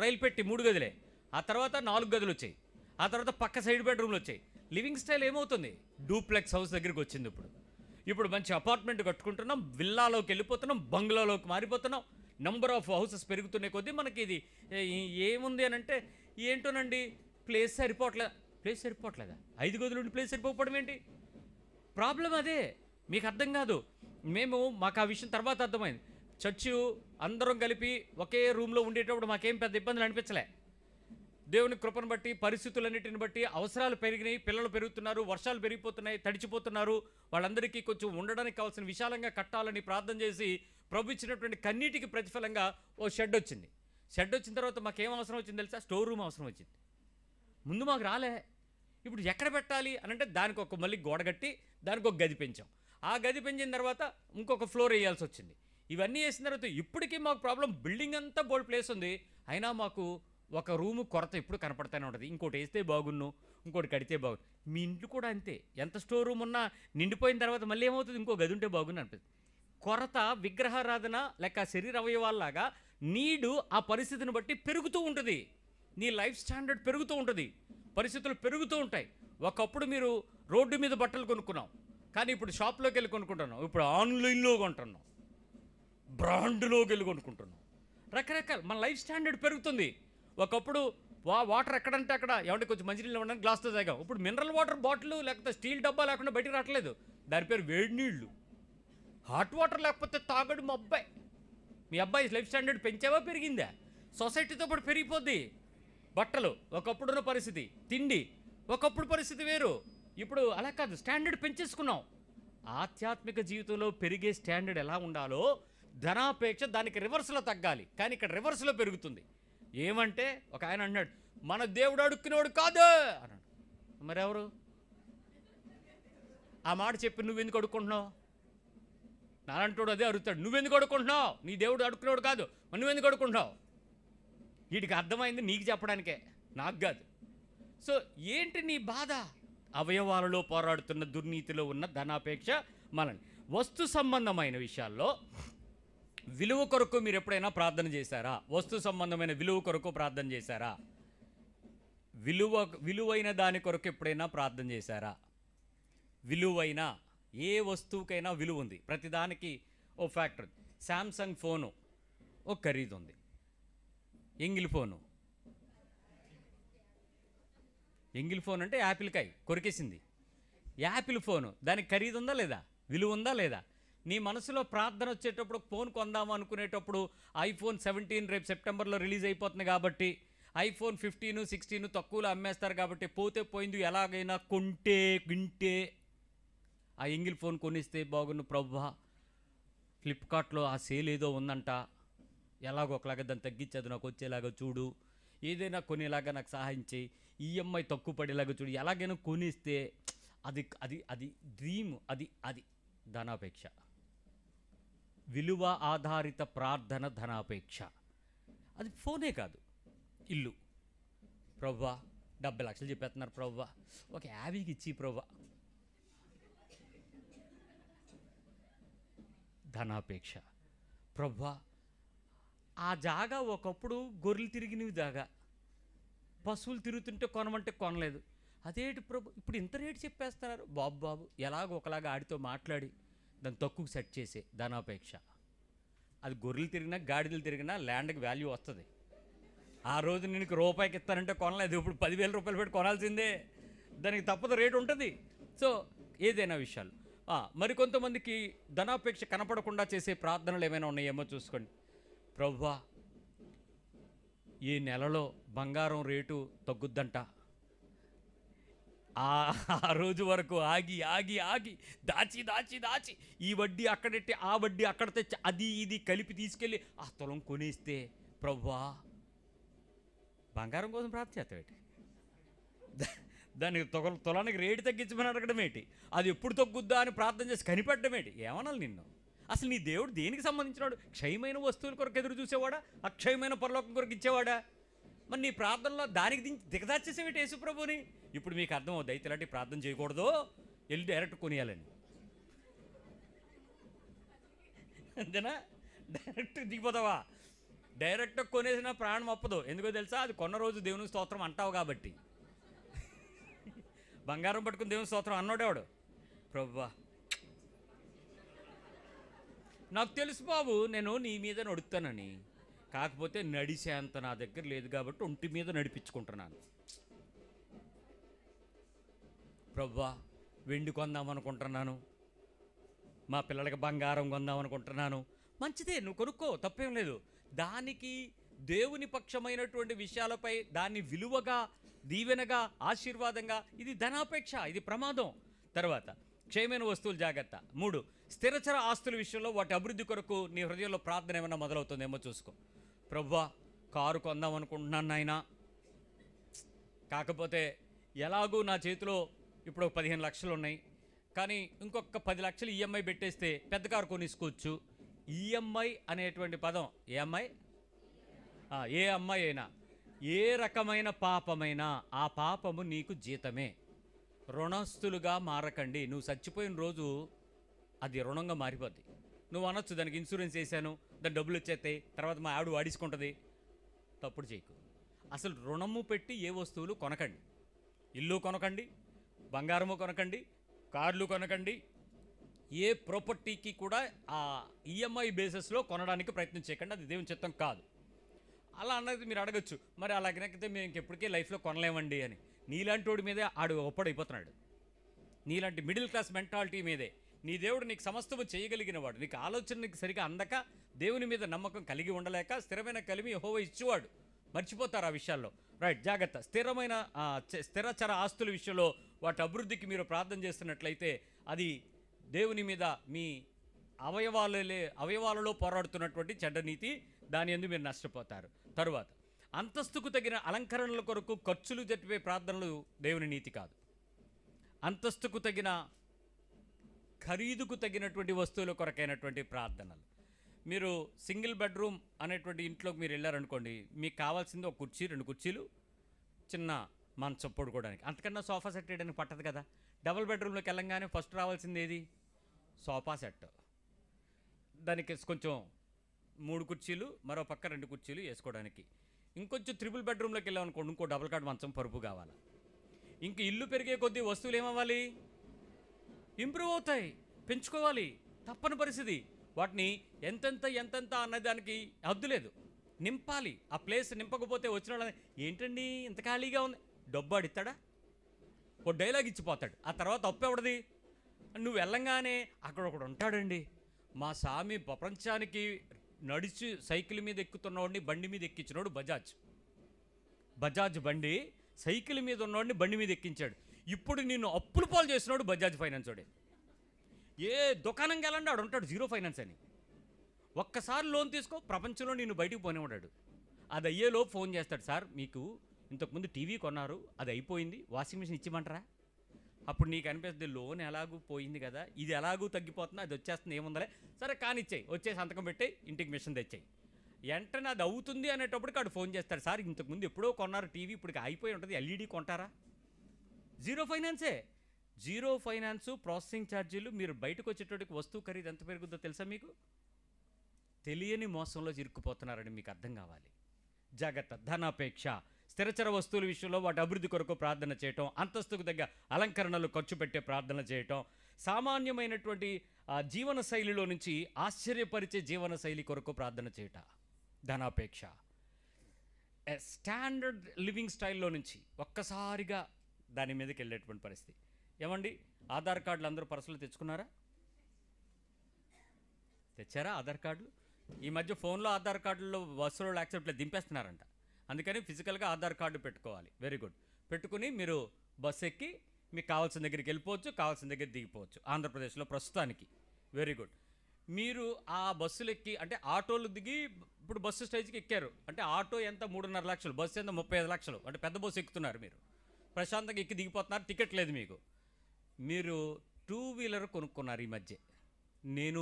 రైలు పెట్టి 3 గదులే, ఆ తర్వాత 4 గదులు వచ్చాయి, ఆ తర్వాత పక్క సైడ్ బెడ్రూమ్లు వచ్చాయి. లివింగ్ స్టైల్ ఏమవుతుంది? డూప్లెక్స్ హౌస్ దగ్గరికి వచ్చింది. ఇప్పుడు మంచి అపార్ట్మెంట్ కట్టుకుంటున్నాం, విల్లాలోకి వెళ్ళిపోతున్నాం, బంగ్లాలోకి మారిపోతున్నాం, నెంబర్ ఆఫ్ హౌసెస్ పెరుగుతున్న కొద్దీ మనకి ఇది ఏముంది అని అంటే ఏంటోనండి, ప్లేస్ సరిపోవట్లేదా 5 గదుల నుండి ప్లేస్ సరిపోవడం ఏంటి? ప్రాబ్లం అదే, మీకు అర్థం కాదు. మాకు ఆ విషయం తర్వాత అర్థమైంది. చర్చు అందరం కలిపి ఒకే రూమ్లో ఉండేటప్పుడు మాకేం పెద్ద ఇబ్బందులు అనిపించలే. దేవుని కృపను బట్టి, పరిస్థితులన్నిటిని బట్టి అవసరాలు పెరిగినాయి, పిల్లలు పెరుగుతున్నారు, వర్షాలు పెరిగిపోతున్నాయి, తడిచిపోతున్నారు. వాళ్ళందరికీ కొంచెం ఉండడానికి కావాల్సిన విశాలంగా కట్టాలని ప్రార్థన చేసి ప్రభు ఇచ్చినటువంటి కన్నీటికి ప్రతిఫలంగా ఓ షెడ్ వచ్చింది. షెడ్ వచ్చిన తర్వాత మాకేం అవసరం వచ్చింది తెలుసా? స్టోర్ రూమ్ అవసరం వచ్చింది. ముందు మాకు రాలే. ఇప్పుడు ఎక్కడ పెట్టాలి అని అంటే దానికి ఒక మళ్ళీ గోడ కట్టి దానికి ఒక గది పెంచాం. ఆ గది పెంచిన తర్వాత ఇంకొక ఫ్లోర్ వేయాల్సి వచ్చింది. ఇవన్నీ వేసిన తర్వాత ఇప్పటికీ మాకు ప్రాబ్లం, బిల్డింగ్ అంతా బోల్డ్ ప్లేస్ ఉంది, అయినా మాకు ఒక రూము కొరత ఇప్పుడు కనపడతానే ఉంటుంది. ఇంకోటి వేస్తే బాగున్ను, ఇంకోటి కడితే బాగుండు. మీ ఇంట్లో కూడా అంతే, ఎంత స్టోర్ రూమ్ ఉన్నా నిండిపోయిన తర్వాత మళ్ళీ ఏమవుతుంది, ఇంకో గది ఉంటే బాగుండు అనిపిస్తుంది. కొరత విగ్రహారాధన లేక శరీర అవయవాల్లాగా నీడు ఆ పరిస్థితిని బట్టి పెరుగుతూ ఉంటుంది. నీ లైఫ్ స్టాండర్డ్ పెరుగుతూ ఉంటుంది, పరిస్థితులు పెరుగుతూ ఉంటాయి. ఒకప్పుడు మీరు రోడ్డు మీద బట్టలు కొనుక్కున్నాం, కానీ ఇప్పుడు షాప్లోకి వెళ్ళి కొనుక్కుంటున్నాం, ఇప్పుడు ఆన్లైన్లో కొంటున్నాం, బ్రాండ్లోకి వెళ్ళి కొనుక్కుంటున్నాం. రకరకాల మన లైఫ్ స్టాండర్డ్ పెరుగుతుంది. ఒకప్పుడు వాటర్ ఎక్కడంటే అక్కడ ఏమంటే కొంచెం మంచినీళ్ళు ఇవ్వడానికి గ్లాస్తో తాగాం. ఇప్పుడు మినరల్ వాటర్ బాటిల్ లేకపోతే స్టీల్ డబ్బా లేకుండా బయటికి రావట్లేదు. దాని పేరు వేడి నీళ్ళు. హాట్ వాటర్ లేకపోతే తాగడు మా అబ్బాయి. మీ అబ్బాయి లైఫ్ స్టాండర్డ్ పెంచావా పెరిగిందా? సొసైటీతో పాటు పెరిగిపోద్ది. బట్టలు ఒకప్పుడున్న పరిస్థితి, తిండి ఒకప్పుడు పరిస్థితి వేరు, ఇప్పుడు అలా కాదు, స్టాండర్డ్ పెంచేసుకున్నాం. ఆధ్యాత్మిక జీవితంలో పెరిగే స్టాండర్డ్ ఎలా ఉండాలో ధనాపేక్ష దానికి రివర్స్లో తగ్గాలి, కానీ ఇక్కడ రివర్స్లో పెరుగుతుంది. ఏమంటే ఒక ఆయన అన్నాడు, మన దేవుడు అడుక్కునేవాడు కాదు అన్నాడు. మరెవరు ఆ మాట చెప్పి నువ్వెందుకు అడుక్కుంటున్నావు? నాలంటోడు అదే అడుగుతాడు, నువ్వెందుకు అడుక్కుంటున్నావు? నీ దేవుడు అడుక్కునేవాడు కాదు, నువ్వెందుకు అడుక్కుంటున్నావు? వీటికి అర్థమైంది నీకు చెప్పడానికే, నాకు కాదు. సో ఏంటి నీ బాధ? అవయవాలలో పోరాడుతున్న దుర్నీతిలో ఉన్న ధనాపేక్ష మనని. వస్తు సంబంధమైన విషయాల్లో విలువ కొరకు మీరు ఎప్పుడైనా ప్రార్థన చేశారా? వస్తు సంబంధమైన విలువ కొరకు ప్రార్థన చేశారా? విలువైన దాని కొరకు ఎప్పుడైనా ప్రార్థన చేశారా? విలువైన ఏ వస్తువుకైనా విలువ ఉంది, ప్రతిదానికి ఓ ఫ్యాక్టర్. శాంసంగ్ ఫోను ఓ ఖరీదు ఉంది, ఎంగిల్ ఫోన్ అంటే యాపిల్కాయ కొరికేసింది. యాపిల్ ఫోను దానికి ఖరీదు ఉందా లేదా? విలువ ఉందా లేదా? నీ మనసులో ప్రార్థన వచ్చేటప్పుడు ఫోన్ కొందాము అనుకునేటప్పుడు ఐఫోన్ 17 రేపు సెప్టెంబర్లో రిలీజ్ అయిపోతుంది కాబట్టి, ఐఫోన్ 15, 16 తక్కువలో అమ్మేస్తారు కాబట్టి పోతే పోయింది, ఎలాగైనా గింటే ఆ ఎంగిల్ ఫోన్ కొనిస్తే బాగున్న ప్రభువా, ఫ్లిప్కార్ట్లో ఆ సేల్ ఏదో ఉందంట, ఎలాగొకలాగా దాన్ని తగ్గించదు నాకు వచ్చేలాగా చూడు, ఏదైనా కొనేలాగా నాకు సహాయం చేయి, ఈఎంఐ తక్కువ పడేలాగా చూడు, ఎలాగైనా కొనిస్తే అది అది అది డ్రీమ్, అది ధనాపేక్ష. విలువ ఆధారిత ప్రార్థన ధనాపేక్ష. అది ఫోనే కాదు, ఇల్లు. ప్రభువా 70 లక్షలు చెప్పేస్తున్నారు ప్రభువా, ఒక 50కి ఇచ్చి ప్రభువా, ధనాపేక్ష. ప్రభువా ఆ జాగా ఒకప్పుడు గొర్రెలు తిరిగినవి జాగా, పశువులు తిరుగుతుంటే కొనమంటే కొనలేదు, అదేంటి ప్రభు ఇప్పుడు ఇంత రేటు చెప్పేస్తున్నారు? బాబు ఎలాగో ఒకలాగా ఆడితో మాట్లాడి దాన్ని తక్కువ సెట్ చేసే ధనాపేక్ష. అది గొర్రెలు తిరిగినా గాడిదలు తిరిగినా ల్యాండ్కి వాల్యూ వస్తుంది. ఆ రోజు నేను రూపాయికి ఇస్తానంటే కొనలేదు, ఇప్పుడు 10,000 రూపాయలు పెట్టి కొనాల్సిందే, దానికి తప్పదు, రేటు ఉంటుంది. సో ఏదైనా విషయాలు. మరికొంతమందికి ధనాపేక్ష కనపడకుండా చేసే ప్రార్థనలు ఏమైనా ఉన్నాయేమో చూసుకోండి. ప్రభువా ఈ నెలలో బంగారం రేటు తగ్గుద్దంట, ఆ రోజు వరకు ఆగి దాచి ఈ వడ్డీ అక్కడెట్టి ఆ వడ్డీ అక్కడ తెచ్చి అది ఇది కలిపి తీసుకెళ్ళి ఆ తులం కొనేస్తే ప్రభువా, బంగారం కోసం ప్రార్థన చేస్తావేటి? దానికి తులానికి రేటు తగ్గించమని అడగడం ఏంటి? అది ఎప్పుడు తగ్గుద్దా అని ప్రార్థన చేసి కనిపెట్టడం ఏంటి? ఏమనాలి నిన్ను? అసలు నీ దేవుడు దేనికి సంబంధించినాడు? క్షయమైన వస్తువుల కొరకు ఎదురు చూసేవాడా, అక్షయమైన పరలోకం కొరకు ఇచ్చేవాడా? మరి నీ ప్రార్థనలో దానికి దిగదాచేసేవేటి యేసుప్రభుని? ఇప్పుడు మీకు అర్థమవుద్ది, అయితే ఇలాంటి ప్రార్థన చేయకూడదు, వెళ్ళి డైరెక్ట్ కొనియాలని. అంతేనా? డైరెక్ట్ దిగిపోతావా? డైరెక్ట్ కొనేసిన ప్రాణం అప్పదు. ఎందుకో తెలుసా? అది కొన్న రోజు దేవునికి స్తోత్రం అంటావు కాబట్టి. బంగారం పట్టుకుని దేవుని స్తోత్రం అన్నోడేవాడు. ప్రభువా నాకు తెలుసు బాబు, నేను నీ మీద నడుస్తానని, కాకపోతే నడిచేంత నా దగ్గర లేదు కాబట్టి ఒంటి మీద నడిపించుకుంటున్నాను. ప్రభువా, వెండి కొందాం అనుకుంటున్నాను, మా పిల్లలకి బంగారం కొందాం అనుకుంటున్నాను. మంచిదే, నువ్వు కొనుక్కో, తప్పేం లేదు. దానికి దేవుని పక్షమైనటువంటి విషయాలపై దాన్ని విలువగా, దీవెనగా, ఆశీర్వాదంగా, ఇది ధనాపేక్ష, ఇది ప్రమాదం. తర్వాత క్షయమైన వస్తువులు జాగ్రత్త. 3, స్థిరచర ఆస్తుల విషయంలో వాటి అభివృద్ధి కొరకు నీ హృదయంలో ప్రార్థన ఏమైనా మొదలవుతుందేమో చూసుకో. ప్రభువా, కారు కొందాం అనుకుంటున్నాను నాయనా, కాకపోతే ఎలాగూ నా చేతిలో ఇప్పుడు 15 లక్షలు ఉన్నాయి, కానీ ఇంకొక 10 లక్షలు ఈఎంఐ పెట్టేస్తే పెద్ద కారు కొనిసుకోవచ్చు. ఈఎంఐ అనేటువంటి పదం, ఏఎంఐ, ఏ అమ్మాయి అయినా, ఏ రకమైన పాపమైనా ఆ పాపము నీకు జీతమే. రుణస్తులుగా మారకండి. నువ్వు చచ్చిపోయిన రోజు అది రుణంగా మారిపోద్ది. నువ్వు అనొచ్చు, దానికి ఇన్సూరెన్స్ వేసాను, దాని డబ్బులు వచ్చేస్తాయి, తర్వాత మా ఆవిడ వాడించుకుంటుంది. తప్పుడు చేయకు. అసలు రుణము పెట్టి ఏ వస్తువులు కొనకండి. ఇల్లు కొనకండి, బంగారము కొనకండి, కార్లు కొనకండి. ఏ ప్రాపర్టీకి కూడా ఆ ఈఎంఐ బేసిస్లో కొనడానికి ప్రయత్నం చేయకండి. అది దేవుని చిత్తం కాదు. అలా అన్నది మీరు అడగచ్చు, మరి అలాగనైతే మేము ఇంకెప్పటికీ లైఫ్లో కొనలేమండి అని. నీలాంటి వాడి మీదే ఆడు ఒప్పడైపోతున్నాడు. నీలాంటి మిడిల్ క్లాస్ మెంటాలిటీ మీదే. నీ దేవుడు నీకు సమస్తము చేయగలిగిన వాడు. నీకు ఆలోచన నీకు సరిగా అందక, దేవుని మీద నమ్మకం కలిగి ఉండలేక, స్థిరమైన కలిమి యెహోవా ఇచ్చేవాడు. మర్చిపోతారు ఆ విషయాల్లో. రైట్, జాగ్రత్త. స్థిరచర ఆస్తుల విషయంలో వాటి అభివృద్ధికి మీరు ప్రార్థన చేస్తున్నట్లయితే అది దేవుని మీద మీ అవయవాలలో పోరాడుతున్నటువంటి చెడ్డ నీతి, దాని యందు మీరు నష్టపోతారు. తరువాత అంతస్తుకు తగిన అలంకరణల కొరకు ఖర్చులు జరిపే ప్రార్థనలు దేవుని నీతి కాదు. అంతస్తుకు తగిన, ఖరీదుకు తగినటువంటి వస్తువుల కొరకైనటువంటి ప్రార్థనలు. మీరు సింగిల్ బెడ్రూమ్ అనేటువంటి ఇంట్లోకి మీరు వెళ్ళారనుకోండి, మీకు కావాల్సింది ఒక కుర్చీ, 2 కుర్చీలు, చిన్న మంచం పడుకోవడానికి. అంతకన్నా సోఫా సెట్ వేయడానికి పట్టదు కదా. డబుల్ బెడ్రూమ్లోకి వెళ్ళంగానే ఫస్ట్ రావాల్సింది ఏది? Sofa set. దానికి కొంచెం 3 కుర్చీలు, మరో పక్క 2 కుర్చీలు వేసుకోవడానికి. ఇంకొంచెం త్రిబుల్ బెడ్రూమ్లోకి వెళ్ళామనుకోండి, ఇంకో డబుల్ కాట్ మంచం, పరుపు కావాలి. ఇంక ఇల్లు పెరిగే కొద్దీ వస్తువులు ఏమవ్వాలి? ఇంప్రూవ్ అవుతాయి, పెంచుకోవాలి, తప్పని పరిస్థితి. వాటిని ఎంతెంత అన్నదానికి హద్దు లేదు, నింపాలి. ఆ ప్లేస్ నింపకపోతే వచ్చిన వాళ్ళని, ఏంటండి ఇంత ఖాళీగా ఉంది, డబ్బు అడిస్తాడా? ఓ డైలాగ్ ఇచ్చిపోతాడు. ఆ తర్వాత అప్పు ఎవడది? నువ్వు వెళ్ళంగానే అక్కడ ఒకడు ఉంటాడండి, మా స్వామి ప్రపంచానికి నడిచి సైకిల్ మీద ఎక్కుతున్నవాడిని బండి మీద ఎక్కించినోడు బజాజ్ బండి, సైకిల్ మీద ఉన్నవాడిని బండి మీద ఎక్కించాడు. ఇప్పుడు నిన్ను అప్పుల పాలు చేసినాడు బజాజ్ ఫైనాన్స్ వాడే. ఏ దుకాణంకి వెళ్ళండి ఆడు ఉంటాడు జీరో ఫైనాన్స్ అని. ఒక్కసారి లోన్ తీసుకో, ప్రపంచంలో నిన్ను బయటికి పోనివ్వడాడు. అది అయ్యేలోపు ఫోన్ చేస్తాడు, సార్ మీకు ఇంతకుముందు టీవీ కొన్నారు, అది అయిపోయింది, వాషింగ్ మిషన్ ఇచ్చిమంటారా? అప్పుడు నీకు అనిపిస్తుంది, లోన్ ఎలాగూ పోయింది కదా, ఇది ఎలాగూ తగ్గిపోతుంది, అది వచ్చేస్తుంది, ఏముందలే, సరే కానిచ్చాయి, వచ్చే సంతకం పెట్టాయి, ఇంటికి మిషన్ తెచ్చాయి. వెంటనే అది అవుతుంది అనేటప్పటికి ఆడు ఫోన్ చేస్తాడు, సార్ ఇంతకుముందు ఎప్పుడో కొన్నారు టీవీ, ఇప్పుడు అయిపోయి ఉంటుంది, ఎల్ఈడి కొంటారా? జీరో ఫైనాన్సే. జీరో ఫైనాన్సు, ప్రాసెసింగ్ ఛార్జీలు, మీరు బయటకు వచ్చేటప్పటికి వస్తువు ఖరీదు ఎంత పెరుగుద్దో తెలుసా మీకు? తెలియని మోసంలో ఇరుక్కుపోతున్నారని మీకు అర్థం కావాలి. జాగ్రత్త. ధనాపేక్ష, స్థిరచర వస్తువుల విషయంలో వాటి అభివృద్ధి కొరకు ప్రార్థన చేయటం, అంతస్తుకు తగ్గ అలంకరణలు ఖర్చు పెట్టే ప్రార్థన చేయటం, సామాన్యమైనటువంటి జీవన శైలిలో నుంచి ఆశ్చర్యపరిచే జీవన శైలి కొరకు ప్రార్థన చేయట, ధనాపేక్ష. స్టాండర్డ్ లివింగ్ స్టైల్లో నుంచి ఒక్కసారిగా దాని మీదకి వెళ్ళేటువంటి పరిస్థితి. ఏమండి, ఆధార్ కార్డులు అందరూ పర్సులు తెచ్చుకున్నారా? తెచ్చారా ఆధార్ కార్డులు? ఈ మధ్య ఫోన్లో ఆధార్ కార్డుల్లో బస్సులో యాక్సెప్ట్లో దింపేస్తున్నారంట. అందుకని ఫిజికల్గా ఆధార్ కార్డు పెట్టుకోవాలి. Very good. పెట్టుకుని మీరు బస్సు ఎక్కి మీకు కావాల్సిన దగ్గరికి వెళ్ళిపోవచ్చు, కావాల్సిన దగ్గర దిగిపోవచ్చు ఆంధ్రప్రదేశ్లో ప్రస్తుతానికి. Very good. మీరు ఆ బస్సులు ఎక్కి, అంటే ఆటోలు దిగి ఇప్పుడు బస్సు స్టేజ్కి ఎక్కారు అంటే ఆటో ఎంత 3.5 లక్షలు, బస్సు ఎంత 35 లక్షలు, అంటే పెద్ద బస్సు ఎక్కుతున్నారు. మీరు ప్రశాంతంగా ఎక్కి దిగిపోతున్నారు, టికెట్ లేదు మీకు. మీరు 2 వీలర్ కొనుక్కున్నారు ఈ మధ్య. నేను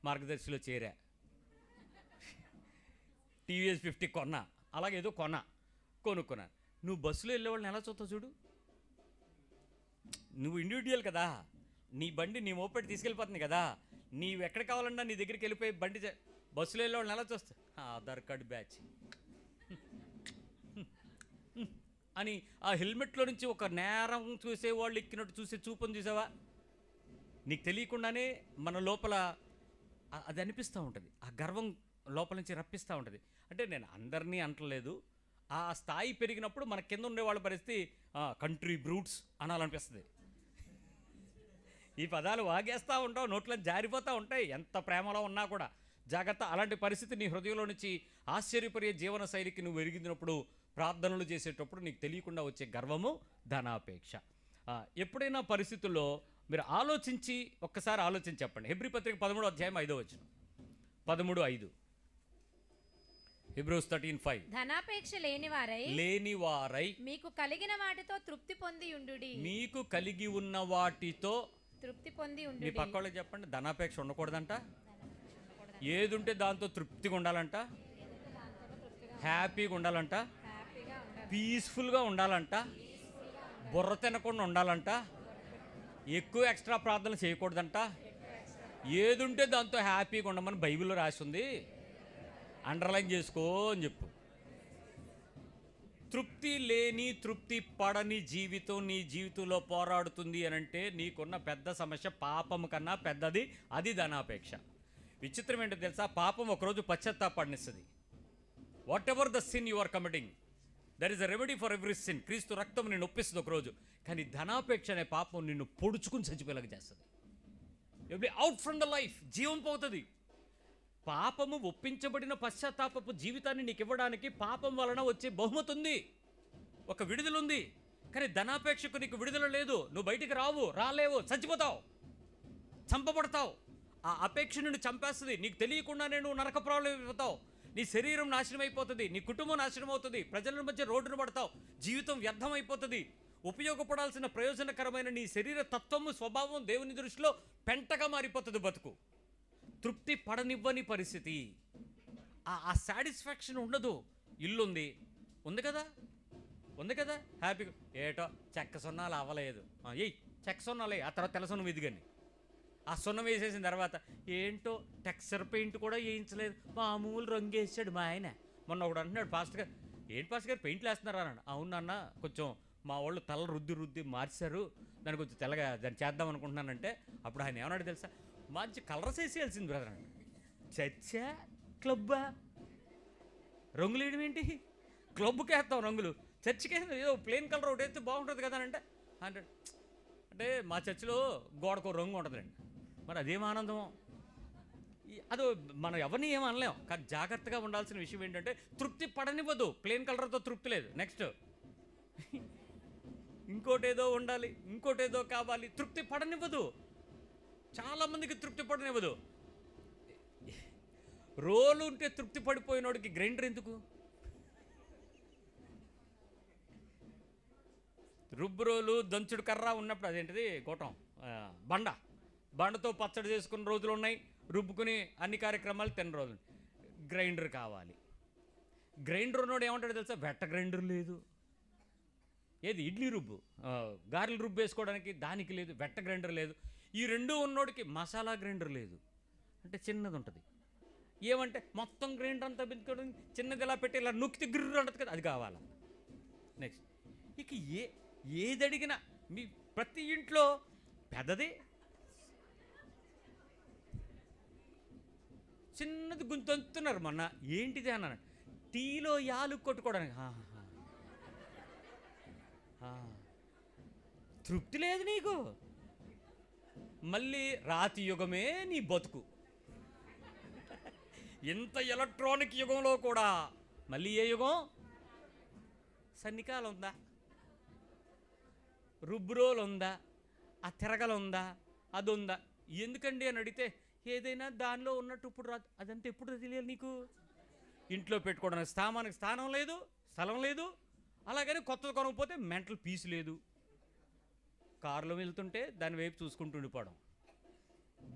మార్గదర్శిలో చేరా, టీవీఎస్ 50 కొన్నా, అలాగే ఏదో కొనుక్కున్నాను. నువ్వు బస్సులో వెళ్ళేవాళ్ళని ఎలా చూస్తావు చూడు. నువ్వు ఇండివిజువల్ కదా, నీ బండి నీ మోపెట్టి తీసుకెళ్ళిపోతుంది కదా, నీవు ఎక్కడ కావాలన్నా నీ దగ్గరికి వెళ్ళిపోయి బండి బస్సులో వెళ్ళేవాళ్ళని ఎలా చూస్తావు? ఆధార్ కార్డు బ్యాచ్ అని ఆ హెల్మెట్లో నుంచి ఒక నేరం చూసేవాళ్ళు ఎక్కినట్టు చూసే చూపుని చూసావా? నీకు తెలియకుండానే మన లోపల అది అనిపిస్తూ ఉంటుంది. ఆ గర్వం లోపల నుంచి రప్పిస్తూ ఉంటుంది. అంటే నేను అందరినీ అంటలేదు, ఆ స్థాయి పెరిగినప్పుడు మన కింద ఉండేవాళ్ళ పరిస్థితి కంట్రీ బ్రూట్స్ అనాలనిపిస్తుంది. ఈ పదాలు వాగేస్తూ ఉంటావు, నోట్లో జారిపోతూ ఉంటాయి, ఎంత ప్రేమలో ఉన్నా కూడా. జాగ్రత్త. అలాంటి పరిస్థితి నీ హృదయంలో నుంచి ఆశ్చర్యపడే జీవన శైలికి నువ్వు ఎరిగినప్పుడు, ప్రార్థనలు చేసేటప్పుడు నీకు తెలియకుండా వచ్చే గర్వము ధనాపేక్ష. ఎప్పుడైనా పరిస్థితుల్లో మీరు ఆలోచించి ఒక్కసారి ఆలోచించి చెప్పండి. హెబ్రీ పత్రిక 13వ అధ్యాయం 5వ వచనం. 13:5. Hebrews 13:5. ధనాపేక్ష లేనివారై మీకు కలిగిన వాటితో తృప్తి పొంది ఉండుడి. మీకు కలిగి ఉన్న వాటితో తృప్తి పొంది ఉండుడి. మీ పక్క వాళ్ళకి చెప్పండి, ధనాపేక్ష ఉండకూడదంట. ఏదుంటే దాంతో తృప్తిగా ఉండాలంట, హ్యాపీగా ఉండాలంట, పీస్ఫుల్గా ఉండాలంట, బుర్ర తినకుండా ఉండాలంట, ఎక్కువ ఎక్స్ట్రా ప్రార్థనలు చేయకూడదంట. ఏదుంటే దాంతో హ్యాపీగా ఉండమని బైబిల్లో రాసి ఉంది, అండర్లైన్ చేసుకో అని చెప్పు. తృప్తి లేని, తృప్తి పడని జీవితం నీ జీవితంలో పోరాడుతుంది అని అంటే నీకున్న పెద్ద సమస్య పాపం కన్నా పెద్దది, అది ధనాపేక్ష. విచిత్రం ఏంటో తెలుసా? పాపం ఒకరోజు పశ్చాత్తాపడినిస్తుంది. Whatever the sin you are committing, there is a remedy for every sin. క్రీస్తు రక్తం నిన్ను ఒప్పిస్తుంది ఒకరోజు. కానీ ధనాపేక్ష అనే పాపం నిన్ను పొడుచుకుని చచ్చిపోయేలాగా చేస్తుంది. You be out from the life. జీవం పోతుంది. పాపము ఒప్పించబడిన పశ్చాత్తాపపు జీవితాన్ని నీకు ఇవ్వడానికి పాపం వలన వచ్చే బహుమతి ఉంది, ఒక విడుదల ఉంది. కానీ ధనాపేక్షకు నీకు విడుదల లేదు. నువ్వు బయటికి రాలేవు, చచ్చిపోతావు, చంపబడతావు. ఆ అపేక్ష నుండి చంపేస్తుంది. నీకు తెలియకుండానే నువ్వు నరక ప్రాణులైపోతావు. నీ శరీరం నాశనం అయిపోతుంది, నీ కుటుంబం నాశనం అవుతుంది, ప్రజల మధ్య రోడ్డును పడతావు, జీవితం వ్యర్థం అయిపోతుంది. ఉపయోగపడాల్సిన ప్రయోజనకరమైన నీ శరీర తత్వము, స్వభావం దేవుని దృష్టిలో పెంటగా మారిపోతుంది బతుకు. తృప్తి పడనివ్వని పరిస్థితి. ఆ సాటిస్ఫాక్షన్ ఉండదు. ఇల్లు ఉంది కదా హ్యాపీగా. ఏటో చెక్క సున్నాలు అవ్వలేదు, చెక్క సున్నాలే, ఆ తర్వాత తెల్ల సున్నం ఎదిగని. ఆ సున్నం వేసేసిన తర్వాత ఏంటో టెక్స్చర్ పెయింట్ కూడా వేయించలేదు, మామూలు రంగు వేసాడు మా ఆయన. మొన్న ఒకడు అంటున్నాడు, పాస్టర్ గారు ఏంటి పాస్టర్ గారు పెయింట్లు వేస్తున్నారా అన్నాడు. అవునన్న, కొంచెం మా వాళ్ళు తల రుద్ది మార్చారు, దాన్ని కొంచెం తెల్లగా దాన్ని చేద్దాం అనుకుంటున్నానంటే అప్పుడు ఆయన ఏమన్నాడు తెలుసా? మంచి కలర్స్ వేసేయాల్సింది బ్రదర్ అండి. చచ్చా క్లబ్బా, రంగులు వేయడం ఏంటి? క్లబ్కి వేస్తాం రంగులు, చర్చికి ఏదో ప్లెయిన్ కలర్ ఒకటి వేస్తే బాగుంటుంది కదా అని అంటే మా చర్చిలో గోడకు రంగు ఉంటుందండి. మరి అదేం ఆనందం. అదో మనం ఎవరిని ఏం అనలేం. కానీ జాగ్రత్తగా ఉండాల్సిన విషయం ఏంటంటే తృప్తి పడనివ్వదు. ప్లెయిన్ కలర్తో తృప్తి లేదు. నెక్స్ట్ ఇంకోటేదో ఉండాలి, ఇంకోటేదో కావాలి. తృప్తి పడనివ్వదు. చాలామందికి తృప్తి పడనివ్వదు. రోలు ఉంటే తృప్తి పడిపోయినోడికి గ్రైండర్ ఎందుకు? రుబ్బు రోలు, దంచుడు కర్ర ఉన్నప్పుడు అదేంటిది గోటం, బండతో పచ్చడి చేసుకున్న రోజులు ఉన్నాయి, రుబ్బుకుని అన్ని కార్యక్రమాలు తిన్న రోజులు. గ్రైండర్ కావాలి. గ్రైండర్ ఉన్నోడు ఏమంటాడు తెలుసా? వెట్ట గ్రైండర్ లేదు. ఏది ఇడ్లీ రుబ్బు, గారెలు రుబ్బు వేసుకోవడానికి దానికి లేదు, వెట్ట గ్రైండర్ లేదు. ఈ రెండు ఉన్నోడికి మసాలా గ్రైండర్ లేదు. అంటే చిన్నది ఉంటుంది. ఏమంటే మొత్తం గ్రైండర్ అంతా పెంచుకోవడం, చిన్నది ఇలా పెట్టి ఇలా నొక్కితే గిర్రు అంటుంది కదా, అది కావాలా. నెక్స్ట్ ఇక ఏది అడిగినా మీ ప్రతి ఇంట్లో పెద్దది, చిన్నది గుంతున్నారు. మొన్న ఏంటిది అన్నాను, టీలో యాలు కొట్టుకోవడానికి. తృప్తి లేదు నీకు. మళ్ళీ రాతి యుగమే నీ బతుకు. ఇంత ఎలక్ట్రానిక్ యుగంలో కూడా మళ్ళీ ఏ యుగం? సన్నికాలం ఉందా? రుబ్బురోలు ఉందా? ఆ తిరగలు ఉందా? అది ఉందా? ఎందుకండి అని అడిగితే ఏదైనా దానిలో ఉన్నట్టు ఇప్పుడు రాదు. అదంతా ఎప్పుడు తెలియాలి నీకు? ఇంట్లో పెట్టుకోవడానికి స్థానం లేదు, స్థలం లేదు. అలాగని కొత్తది కొనకపోతే మెంటల్ పీస్ లేదు. కారులో వెళ్తుంటే దాని వైపు చూసుకుంటూ ఉండిపోవడం,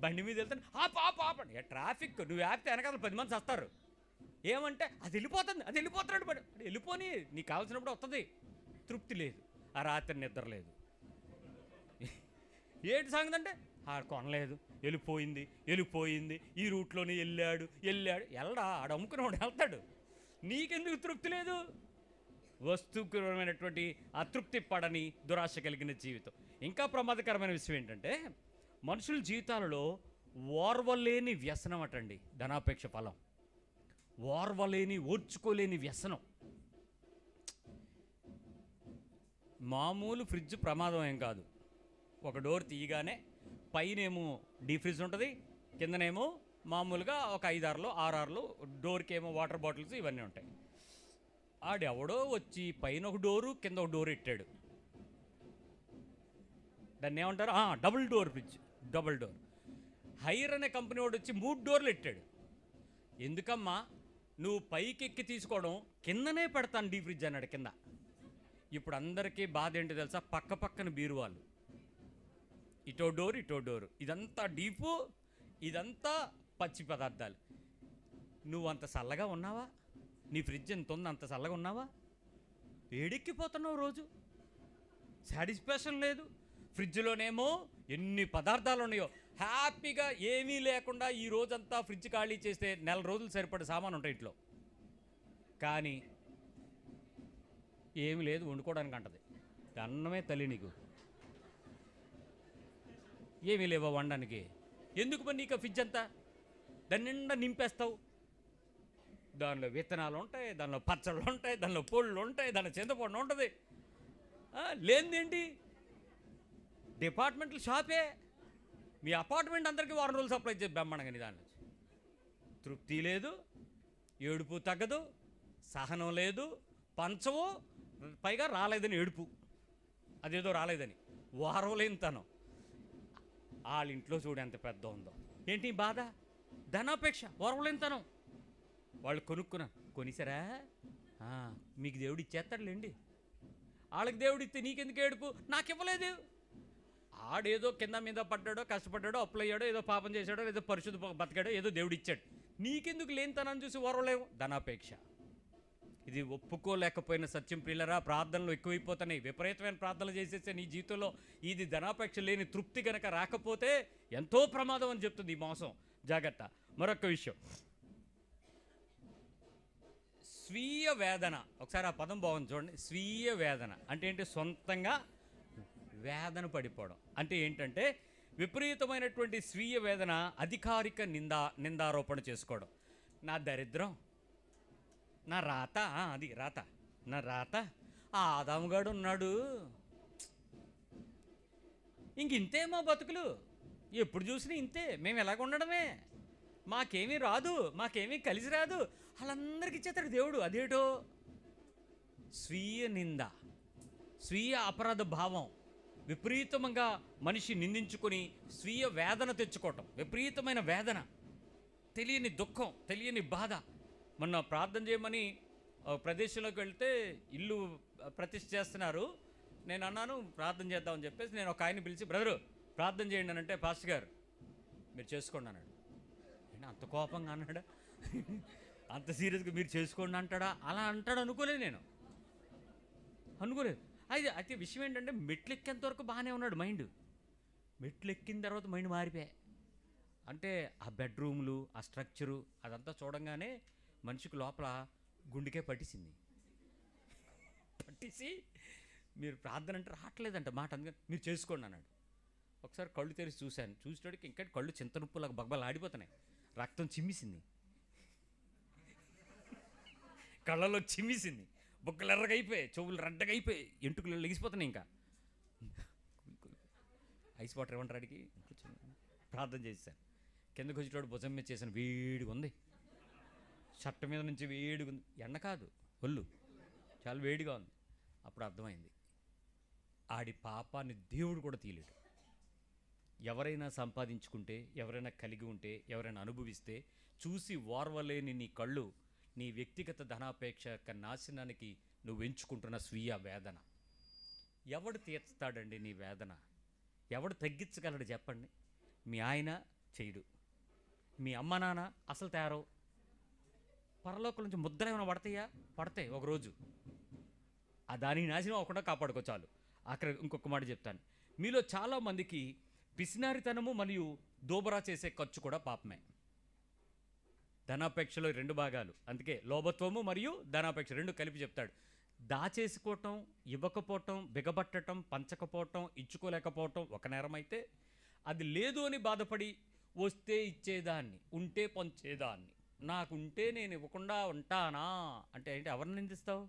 బండి మీద వెళ్తాను ఆపండి. ట్రాఫిక్ నువ్వు ఆపితే వెనకాల 10 మంది వస్తారు. ఏమంటే అది వెళ్ళిపోతున్నాడు బడి వెళ్ళిపోని, నీకు కావాల్సినప్పుడు వస్తుంది. తృప్తి లేదు. ఆ రాత్రి నిద్ర లేదు. ఏంటి సంగతి అంటే కొనలేదు, వెళ్ళిపోయింది, ఈ రూట్లోనే వెళ్ళాడు. వెళ్ళడా ఆడ అమ్ముకునేవాడు వెళ్తాడు. నీకెందుకు తృప్తి లేదు? వస్తుపరమైనటువంటి అతృప్తి పడని దురాశ కలిగిన జీవితం. ఇంకా ప్రమాదకరమైన విషయం ఏంటంటే మనుషుల జీవితాలలో ఓర్వలేని వ్యసనం అటండి ధనాపేక్ష ఫలం. ఓర్చుకోలేని వ్యసనం. మామూలు ఫ్రిడ్జ్ ప్రమాదం ఏం కాదు. ఒక డోర్ తీయగానే పైనేమో డీ ఫ్రిడ్జ్ ఉంటుంది, కిందనేమో మామూలుగా ఒక 5-6 డోర్కి ఏమో వాటర్ బాటిల్స్ ఇవన్నీ ఉంటాయి. ఆడెవడో వచ్చి పైన ఒక డోరు కింద ఒక డోర్ పెట్టాడు. దాన్ని ఏమంటారు? Double door fridge. Double door. Haier అనే కంపెనీ వాడు వచ్చి 3 డోర్లు పెట్టాడు. ఎందుకమ్మా నువ్వు పైకి ఎక్కి తీసుకోవడం, కిందనే పెడతాను డీ ఫ్రిడ్జ్ అన్నాడు కింద. ఇప్పుడు అందరికీ బాధ ఏంటో తెలుసా? పక్క పక్కన బీరువాళ్ళు, ఇటో డోరు. ఇదంతా డీపు, ఇదంతా పచ్చి పదార్థాలు. నువ్వు అంత చల్లగా ఉన్నావా? నీ ఫ్రిడ్జ్ ఎంత ఉంది? అంత చల్లగా ఉన్నావా? వేడెక్కిపోతున్నావు రోజు. సాటిస్ఫాక్షన్ లేదు. ఫ్రిడ్జ్లోనేమో ఎన్ని పదార్థాలు ఉన్నాయో. హ్యాపీగా ఏమీ లేకుండా ఈ రోజంతా ఫ్రిడ్జ్ ఖాళీ చేస్తే 4 రోజులు సరిపడే సామాను ఉంటాయి ఇంట్లో. కానీ ఏమి లేదు వండుకోవడానికి అంటది. అన్నమే తల్లి నీకు. ఏమీ లేవా వండడానికి? ఎందుకు పని నీకు ఫ్రిడ్జ్ అంతా? దాని నిండా నింపేస్తావు. దానిలో విత్తనాలు ఉంటాయి, దానిలో పచ్చళ్ళు ఉంటాయి, దానిలో పొళ్ళు ఉంటాయి, దానిలో చింతపండు ఉంటుంది. లేనిదేంటి? డిపార్ట్మెంటల్ షాపే. మీ అపార్ట్మెంట్ అందరికీ 1 రోజులు సప్లై చేసి బ్రహ్మాండంగా. దాని నుంచి తృప్తి లేదు, ఏడుపు తగ్గదు, సహనం లేదు, పంచవు, పైగా రాలేదని ఏడుపు. అదేదో రాలేదని వారవలేనితనం. వాళ్ళ ఇంట్లో చూడు ఎంత పెద్ద ఉందో. ఏంటి బాధ? ధనాపేక్ష, ఓర్వలేనితనం. వాళ్ళు కొనిసారా? మీకు దేవుడు ఇచ్చేస్తాడులేండి. వాళ్ళకి దేవుడు ఇస్తే నీకెందుకు ఏడుపు? నాకు ఇవ్వలేదు. ఆడేదో కింద మీద పడ్డాడో, కష్టపడ్డాడో, అప్పులయ్యాడో, ఏదో పాపం చేశాడో, ఏదో పరిశుద్ధ బతికాడో, ఏదో దేవుడు ఇచ్చాడు. నీకెందుకు లేనితనాన్ని చూసి ఓర్వలేవు? ధనాపేక్ష. ఇది ఒప్పుకోలేకపోయిన సత్యం ప్రియులరా. ప్రార్థనలు ఎక్కువైపోతున్నాయి. విపరీతమైన ప్రార్థనలు చేసేస్తే నీ జీవితంలో ఇది ధనాపేక్ష లేని తృప్తి కనుక రాకపోతే ఎంతో ప్రమాదం అని చెప్తుంది ఈ మోసం. జాగ్రత్త. మరొక విషయం, స్వీయ వేదన. ఒకసారి ఆ పదం బాగుంది చూడండి. స్వీయ వేదన అంటే ఏంటి? సొంతంగా వేదన పడిపోవడం. అంటే ఏంటంటే విపరీతమైనటువంటి స్వీయ వేదన, అధికారిక నిందారోపణ చేసుకోవడం. నా దరిద్రం, నా రాత, అది రాత, నా రాత, ఆ ఆదాముగాడు ఉన్నాడు, ఇంతే మా బతుకులు, ఎప్పుడు చూసినా ఇంతే, మేము ఎలాగ ఉండడమే, మాకేమీ రాదు, మాకేమీ కలిసి రాదు, వాళ్ళందరికీ ఇచ్చేస్తాడు దేవుడు. అదేటో స్వీయ నింద, స్వీయ అపరాధ భావం, విపరీతంగా మనిషి నిందించుకొని స్వీయ వేదన తెచ్చుకోవటం. విపరీతమైన వేదన, తెలియని దుఃఖం, తెలియని బాధ. మొన్న ప్రార్థన చేయమని ప్రదేశంలోకి వెళ్తే ఇల్లు ప్రతిష్ఠ చేస్తున్నారు. నేను అన్నాను ప్రార్థన చేద్దామని చెప్పేసి నేను ఒక ఆయన్ని పిలిచి, బ్రదరు ప్రార్థన చేయండి అని అంటే, పాస్టర్ గారు మీరు చేసుకోండి అన్నాడు. నేను అంత కోపంగా అన్నాడా? అంత సీరియస్గా మీరు చేసుకోండి అంటాడా? అలా అంటాడు అనుకోలేదు నేను, అనుకోలేదు. అయితే విషయం ఏంటంటే మెట్లు ఎక్కేంత వరకు బాగానే ఉన్నాడు మైండ్. మెట్లు ఎక్కిన తర్వాత మైండ్ మారిపోయాయి. అంటే ఆ బెడ్రూమ్లు, ఆ స్ట్రక్చరు అదంతా చూడంగానే మనిషికి లోపల గుండెకే పట్టేసింది. పట్టేసి మీరు ప్రార్థన అంటే రావట్లేదంట మాట, అందుకని మీరు చేసుకోండి అన్నాడు. ఒకసారి కళ్ళు తెరిచి చూశాను. చూసేటోడికి ఇంకా కళ్ళు చింతనుప్పులాగా బగ్బలు ఆడిపోతున్నాయి. రక్తం చిమ్మిసింది, కళ్ళలో చిమ్మిసింది, బొక్కలు ఎర్రగైపోయాయి, చెవులు రెడ్డగైపోయాయి, ఎంటుకలు లెగిసిపోతున్నాయి. ఇంకా ఐస్ వాటర్ ఇవ్వండి అడిగి ప్రార్థన చేశాను. కిందకు వచ్చేటోడు భుజం మీద చేశాను. వేడిగా ఉంది, షర్ట్ మీద నుంచి వేడిగా ఉంది. ఎండ కాదు, ఒళ్ళు చాలా వేడిగా ఉంది. అప్పుడు అర్థమైంది, ఆడి పాపాన్ని దేవుడు కూడా తీయలేడు. ఎవరైనా సంపాదించుకుంటే, ఎవరైనా కలిగి ఉంటే, ఎవరైనా అనుభవిస్తే చూసి ఓర్వలేని నీ కళ్ళు నీ వ్యక్తిగత ధనాపేక్ష యొక్క నాశనానికి నువ్వు ఎంచుకుంటున్న స్వీయ వేదన. ఎవడు తీర్చుతాడండి నీ వేదన? ఎవడు తగ్గించగలడు చెప్పండి? మీ ఆయన చేయడు, మీ అమ్మ నాన్న అసలు తయారవు. పరలోకం నుంచి ముద్ర ఏమైనా పడతాయా? పడతాయి ఒకరోజు. ఆ దాని నాశనం అవ్వకుండా కాపాడుకో చాలు. అక్కడ ఇంకొక మాట చెప్తాను. మీలో చాలామందికి పిసినారితనము మరియు దోబరా చేసే ఖర్చు కూడా పాపమే. ధనాపేక్షలో 2 భాగాలు. అందుకే లోభత్వము మరియు ధనాపేక్ష 2 కలిపి చెప్తాడు. దాచేసుకోవటం, ఇవ్వకపోవటం, బిగబట్టడం, పంచకపోవటం, ఇచ్చుకోలేకపోవటం ఒక నేరం అయితే, అది లేదు అని బాధపడి వస్తే ఇచ్చేదాన్ని, ఉంటే పంచేదాన్ని, నాకుంటే నేను ఇవ్వకుండా ఉంటానా అంటే ఏంటి? ఎవరిని నిందిస్తావు?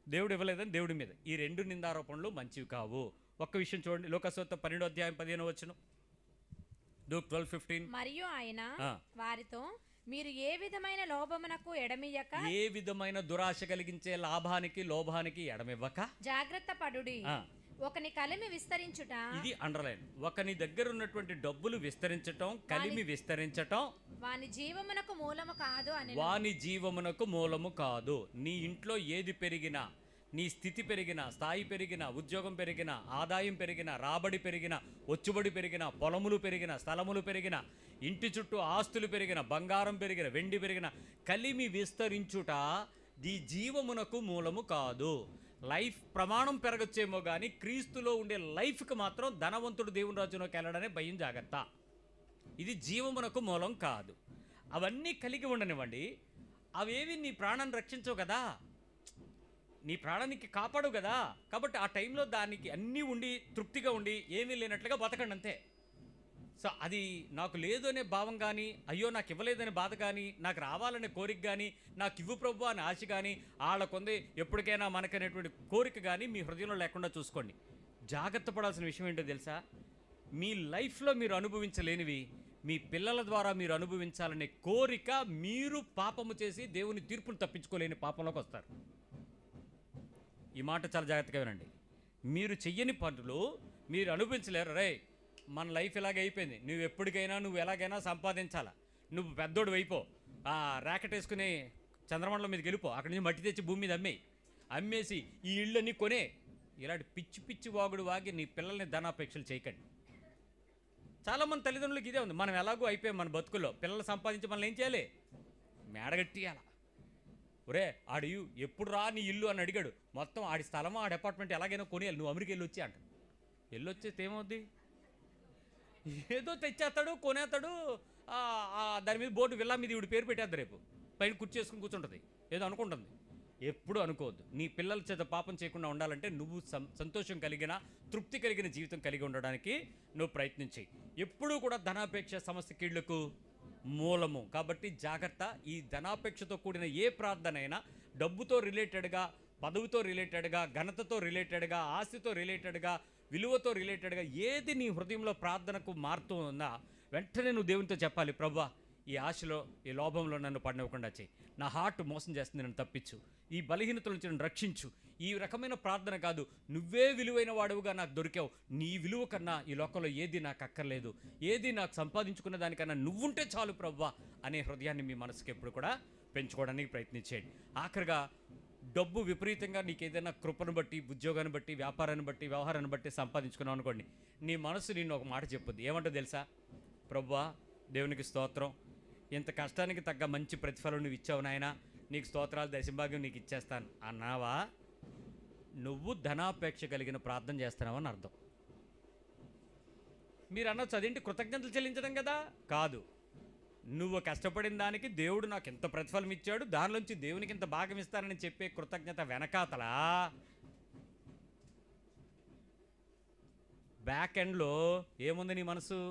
దేవుడు ఇవ్వలేదని దేవుడి మీద. ఈ రెండు నిందారోపణలు మంచివి కావు. ఒక్క విషయం చూడండి, లోకాసువార్త 12:15 Luke 12:15. మరియు ఆయన వారితో, మీరు ఏ విధమైన లోభమునకు ఎడమియ్యక, ఏ విధమైన దురాశ కలిగించే లాభానికి లోభానికి ఎడమివ్వక జాగ్రత్త పడుడి. ఒకని కలిమి విస్తరించుట, ఇది అండర్లైన్. ఒకని దగ్గర ఉన్నటువంటి డబ్బులు విస్తరించటం, కలిమి విస్తరించటం వాని జీవమునకు మూలము కాదు అని. వాని జీవమునకు మూలము కాదు. నీ ఇంట్లో ఏది పెరిగినా, నీ స్థితి పెరిగినా, స్థాయి పెరిగినా, ఉద్యోగం పెరిగినా, ఆదాయం పెరిగినా, రాబడి పెరిగినా, వచ్చుబడి పెరిగినా, పొలములు పెరిగినా, స్థలములు పెరిగినా, ఇంటి చుట్టూ ఆస్తులు పెరిగిన, బంగారం పెరిగిన, వెండి పెరిగిన, కలిమి విస్తరించుట ఈ జీవమునకు మూలము కాదు. లైఫ్ ప్రమాణం పెరగచ్చేమో కానీ క్రీస్తులో ఉండే లైఫ్కి మాత్రం ధనవంతుడు దేవుని రాజ్యంలోకి వెళ్ళడనే భయం, జాగ్రత్త. ఇది జీవమునకు మూలం కాదు. అవన్నీ కలిగి ఉండనివ్వండి, అవేవి నీ ప్రాణాన్ని రక్షించవు కదా, నీ ప్రాణానికి కాపాడు కదా. కాబట్టి ఆ టైంలో దానికి అన్నీ ఉండి తృప్తిగా ఉండి ఏమీ లేనట్లుగా బతకండి అంతే. సో అది నాకు లేదు అనే భావం కానీ, అయ్యో నాకు ఇవ్వలేదనే బాధ కానీ, నాకు రావాలనే కోరిక కానీ, నాకు ఇవ్వు ప్రభు అనే ఆశ కానీ, వాళ్ళకుంది ఎప్పటికైనా మనకనేటువంటి కోరిక కానీ మీ హృదయంలో లేకుండా చూసుకోండి. జాగ్రత్త పడాల్సిన విషయం ఏంటో తెలుసా? మీ లైఫ్లో మీరు అనుభవించలేనివి మీ పిల్లల ద్వారా మీరు అనుభవించాలనే కోరిక, మీరు పాపము చేసి దేవుని తీర్పును తప్పించుకోలేని పాపంలోకి వస్తారు. ఈ మాట చాలా జాగ్రత్తగా వినండి. మీరు చెయ్యని పనులు మీరు అనుభవించలేరు. రే, మన లైఫ్ ఇలాగే అయిపోయింది, నువ్వు ఎప్పటికైనా నువ్వు ఎలాగైనా సంపాదించాలా, నువ్వు పెద్దోడు అయిపో, ర్యాకెట్ వేసుకుని చంద్రమండలం మీదకి వెళ్ళిపో, అక్కడి నుంచి మట్టి తెచ్చి భూమి మీద అమ్మేసి ఈ ఇళ్ళని కొనే, ఇలాంటి పిచ్చి పిచ్చి వాగుడు వాగి నీ పిల్లల్ని ధనాపేక్షలు చేయకండి. చాలామంది తల్లిదండ్రులకి ఇదే ఉంది. మనం ఎలాగో అయిపోయాం మన బతుకుల్లో, పిల్లలు సంపాదించి మనల్ని ఏం చేయాలి? మేడగట్టియాల. ఒరే ఆడు ఎప్పుడు రా నీ ఇల్లు అని అడిగాడు, మొత్తం ఆడి స్థలమో ఆడి అపార్ట్మెంట్ ఎలాగైనా కొనేయాలి, నువ్వు అమెరికా వెళ్ళొచ్చి అంట. వెళ్ళొచ్చేస్తే ఏమవుద్ది? ఏదో తెచ్చేస్తాడు, కొనేస్తాడు, దాని మీద బోర్డు విల్లా మీద ఇవి పేరు పెట్టేద్దు, రేపు పైన కుర్చీ చేసుకుని కూర్చుంటుంది, ఏదో అనుకుంటుంది. ఎప్పుడు అనుకోవద్దు. నీ పిల్లల చేత పాపం చేయకుండా ఉండాలంటే నువ్వు సంతోషం కలిగిన, తృప్తి కలిగిన జీవితం కలిగి ఉండడానికి నువ్వు ప్రయత్నించి. ఎప్పుడూ కూడా ధనాపేక్ష సమస్య కీళ్లకు మూలము. కాబట్టి జాగ్రత్త. ఈ ధనాపేక్షతో కూడిన ఏ ప్రార్థన అయినా డబ్బుతో రిలేటెడ్గా, పదవితో రిలేటెడ్గా, ఘనతతో రిలేటెడ్గా, ఆస్తితో రిలేటెడ్గా, విలువతో రిలేటెడ్గా ఏది నీ హృదయంలో ప్రార్థనకు మారుతూ ఉందా, వెంటనే నువ్వు దేవునితో చెప్పాలి, ప్రభువా ఈ ఆశలో, ఈ లోభంలో నన్ను పడనివ్వకుండా చేయి, నా హార్ట్ మోసం చేస్తుంది, నన్ను తప్పించు, ఈ బలహీనతల నుంచి నన్ను రక్షించు. ఈ రకమైన ప్రార్థన కాదు, నువ్వే విలువైన వాడువుగా నాకు దొరికావు, నీ విలువ కన్నా ఈ లోకంలో ఏది నాకు అక్కర్లేదు, ఏది నాకు సంపాదించుకున్న దానికన్నా నువ్వుంటే చాలు ప్రభువా అనే హృదయాన్ని మీ మనసుకి ఎప్పుడు కూడా పెంచుకోవడానికి ప్రయత్నించేయండి. ఆఖరిగా, డబ్బు విపరీతంగా నీకు ఏదైనా కృపను బట్టి, ఉద్యోగాన్ని బట్టి, వ్యాపారాన్ని బట్టి, వ్యవహారాన్ని బట్టి సంపాదించుకున్నావు అనుకోండి, నీ మనసు నిన్ను ఒక మాట చెప్పుద్ది. ఏమంటో తెలుసా? ప్రభువా దేవునికి స్తోత్రం, ఇంత కష్టానికి తగ్గ మంచి ప్రతిఫలం నువ్వు ఇచ్చావు నాయనా, నీకు స్తోత్రాలు, దశభాగ్యం నీకు ఇచ్చేస్తాను అన్నావా? నువ్వు ధనాపేక్ష కలిగిన ప్రార్థన చేస్తున్నావని అర్థం. మీరు అనొచ్చు అదేంటి కృతజ్ఞతలు చెల్లించడం కదా? కాదు. నువ్వు కష్టపడిన దానికి దేవుడు నాకు ఇంత ప్రతిఫలం ఇచ్చాడు, దానిలోంచి దేవునికి ఇంత భాగం ఇస్తానని చెప్పే కృతజ్ఞత వెనకాతలా బ్యాక్ ఎండ్లో ఏముంది? నీ మనసు,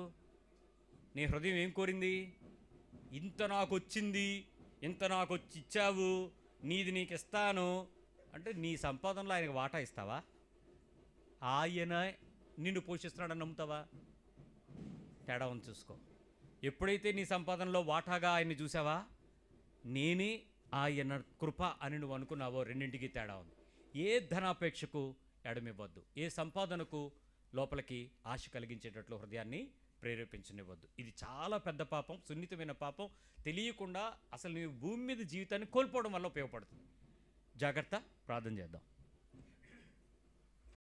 నీ హృదయం ఏం కోరింది? ఇంత నాకు వచ్చింది, ఇంత నాకు వచ్చి ఇచ్చావు, నీది నీకు ఇస్తాను అంటే నీ సంపాదనలో ఆయనకు వాటా ఇస్తావా? ఆయన నిన్ను పోషిస్తున్నాడని నమ్ముతావా? తేడా ఉంది, చూసుకో. ఎప్పుడైతే నీ సంపాదనలో వాటాగా ఆయన్ని చూసావా, నేనే ఆయన కృప అని నువ్వు అనుకున్నావో, రెండింటికి తేడా ఉంది. ఏ ధనాపేక్షకు ఎడమివ్వద్దు, ఏ సంపాదనకు లోపలికి ఆశ కలిగించేటట్లు హృదయాన్ని ప్రేరేపించనివ్వద్దు. ఇది చాలా పెద్ద పాపం, సున్నితమైన పాపం. తెలియకుండా అసలు నీ భూమి మీద జీవితాన్ని కోల్పోవడం వల్ల ఉపయోగపడుతుంది. జాగ్రత్త. ప్రార్థన చేద్దాం.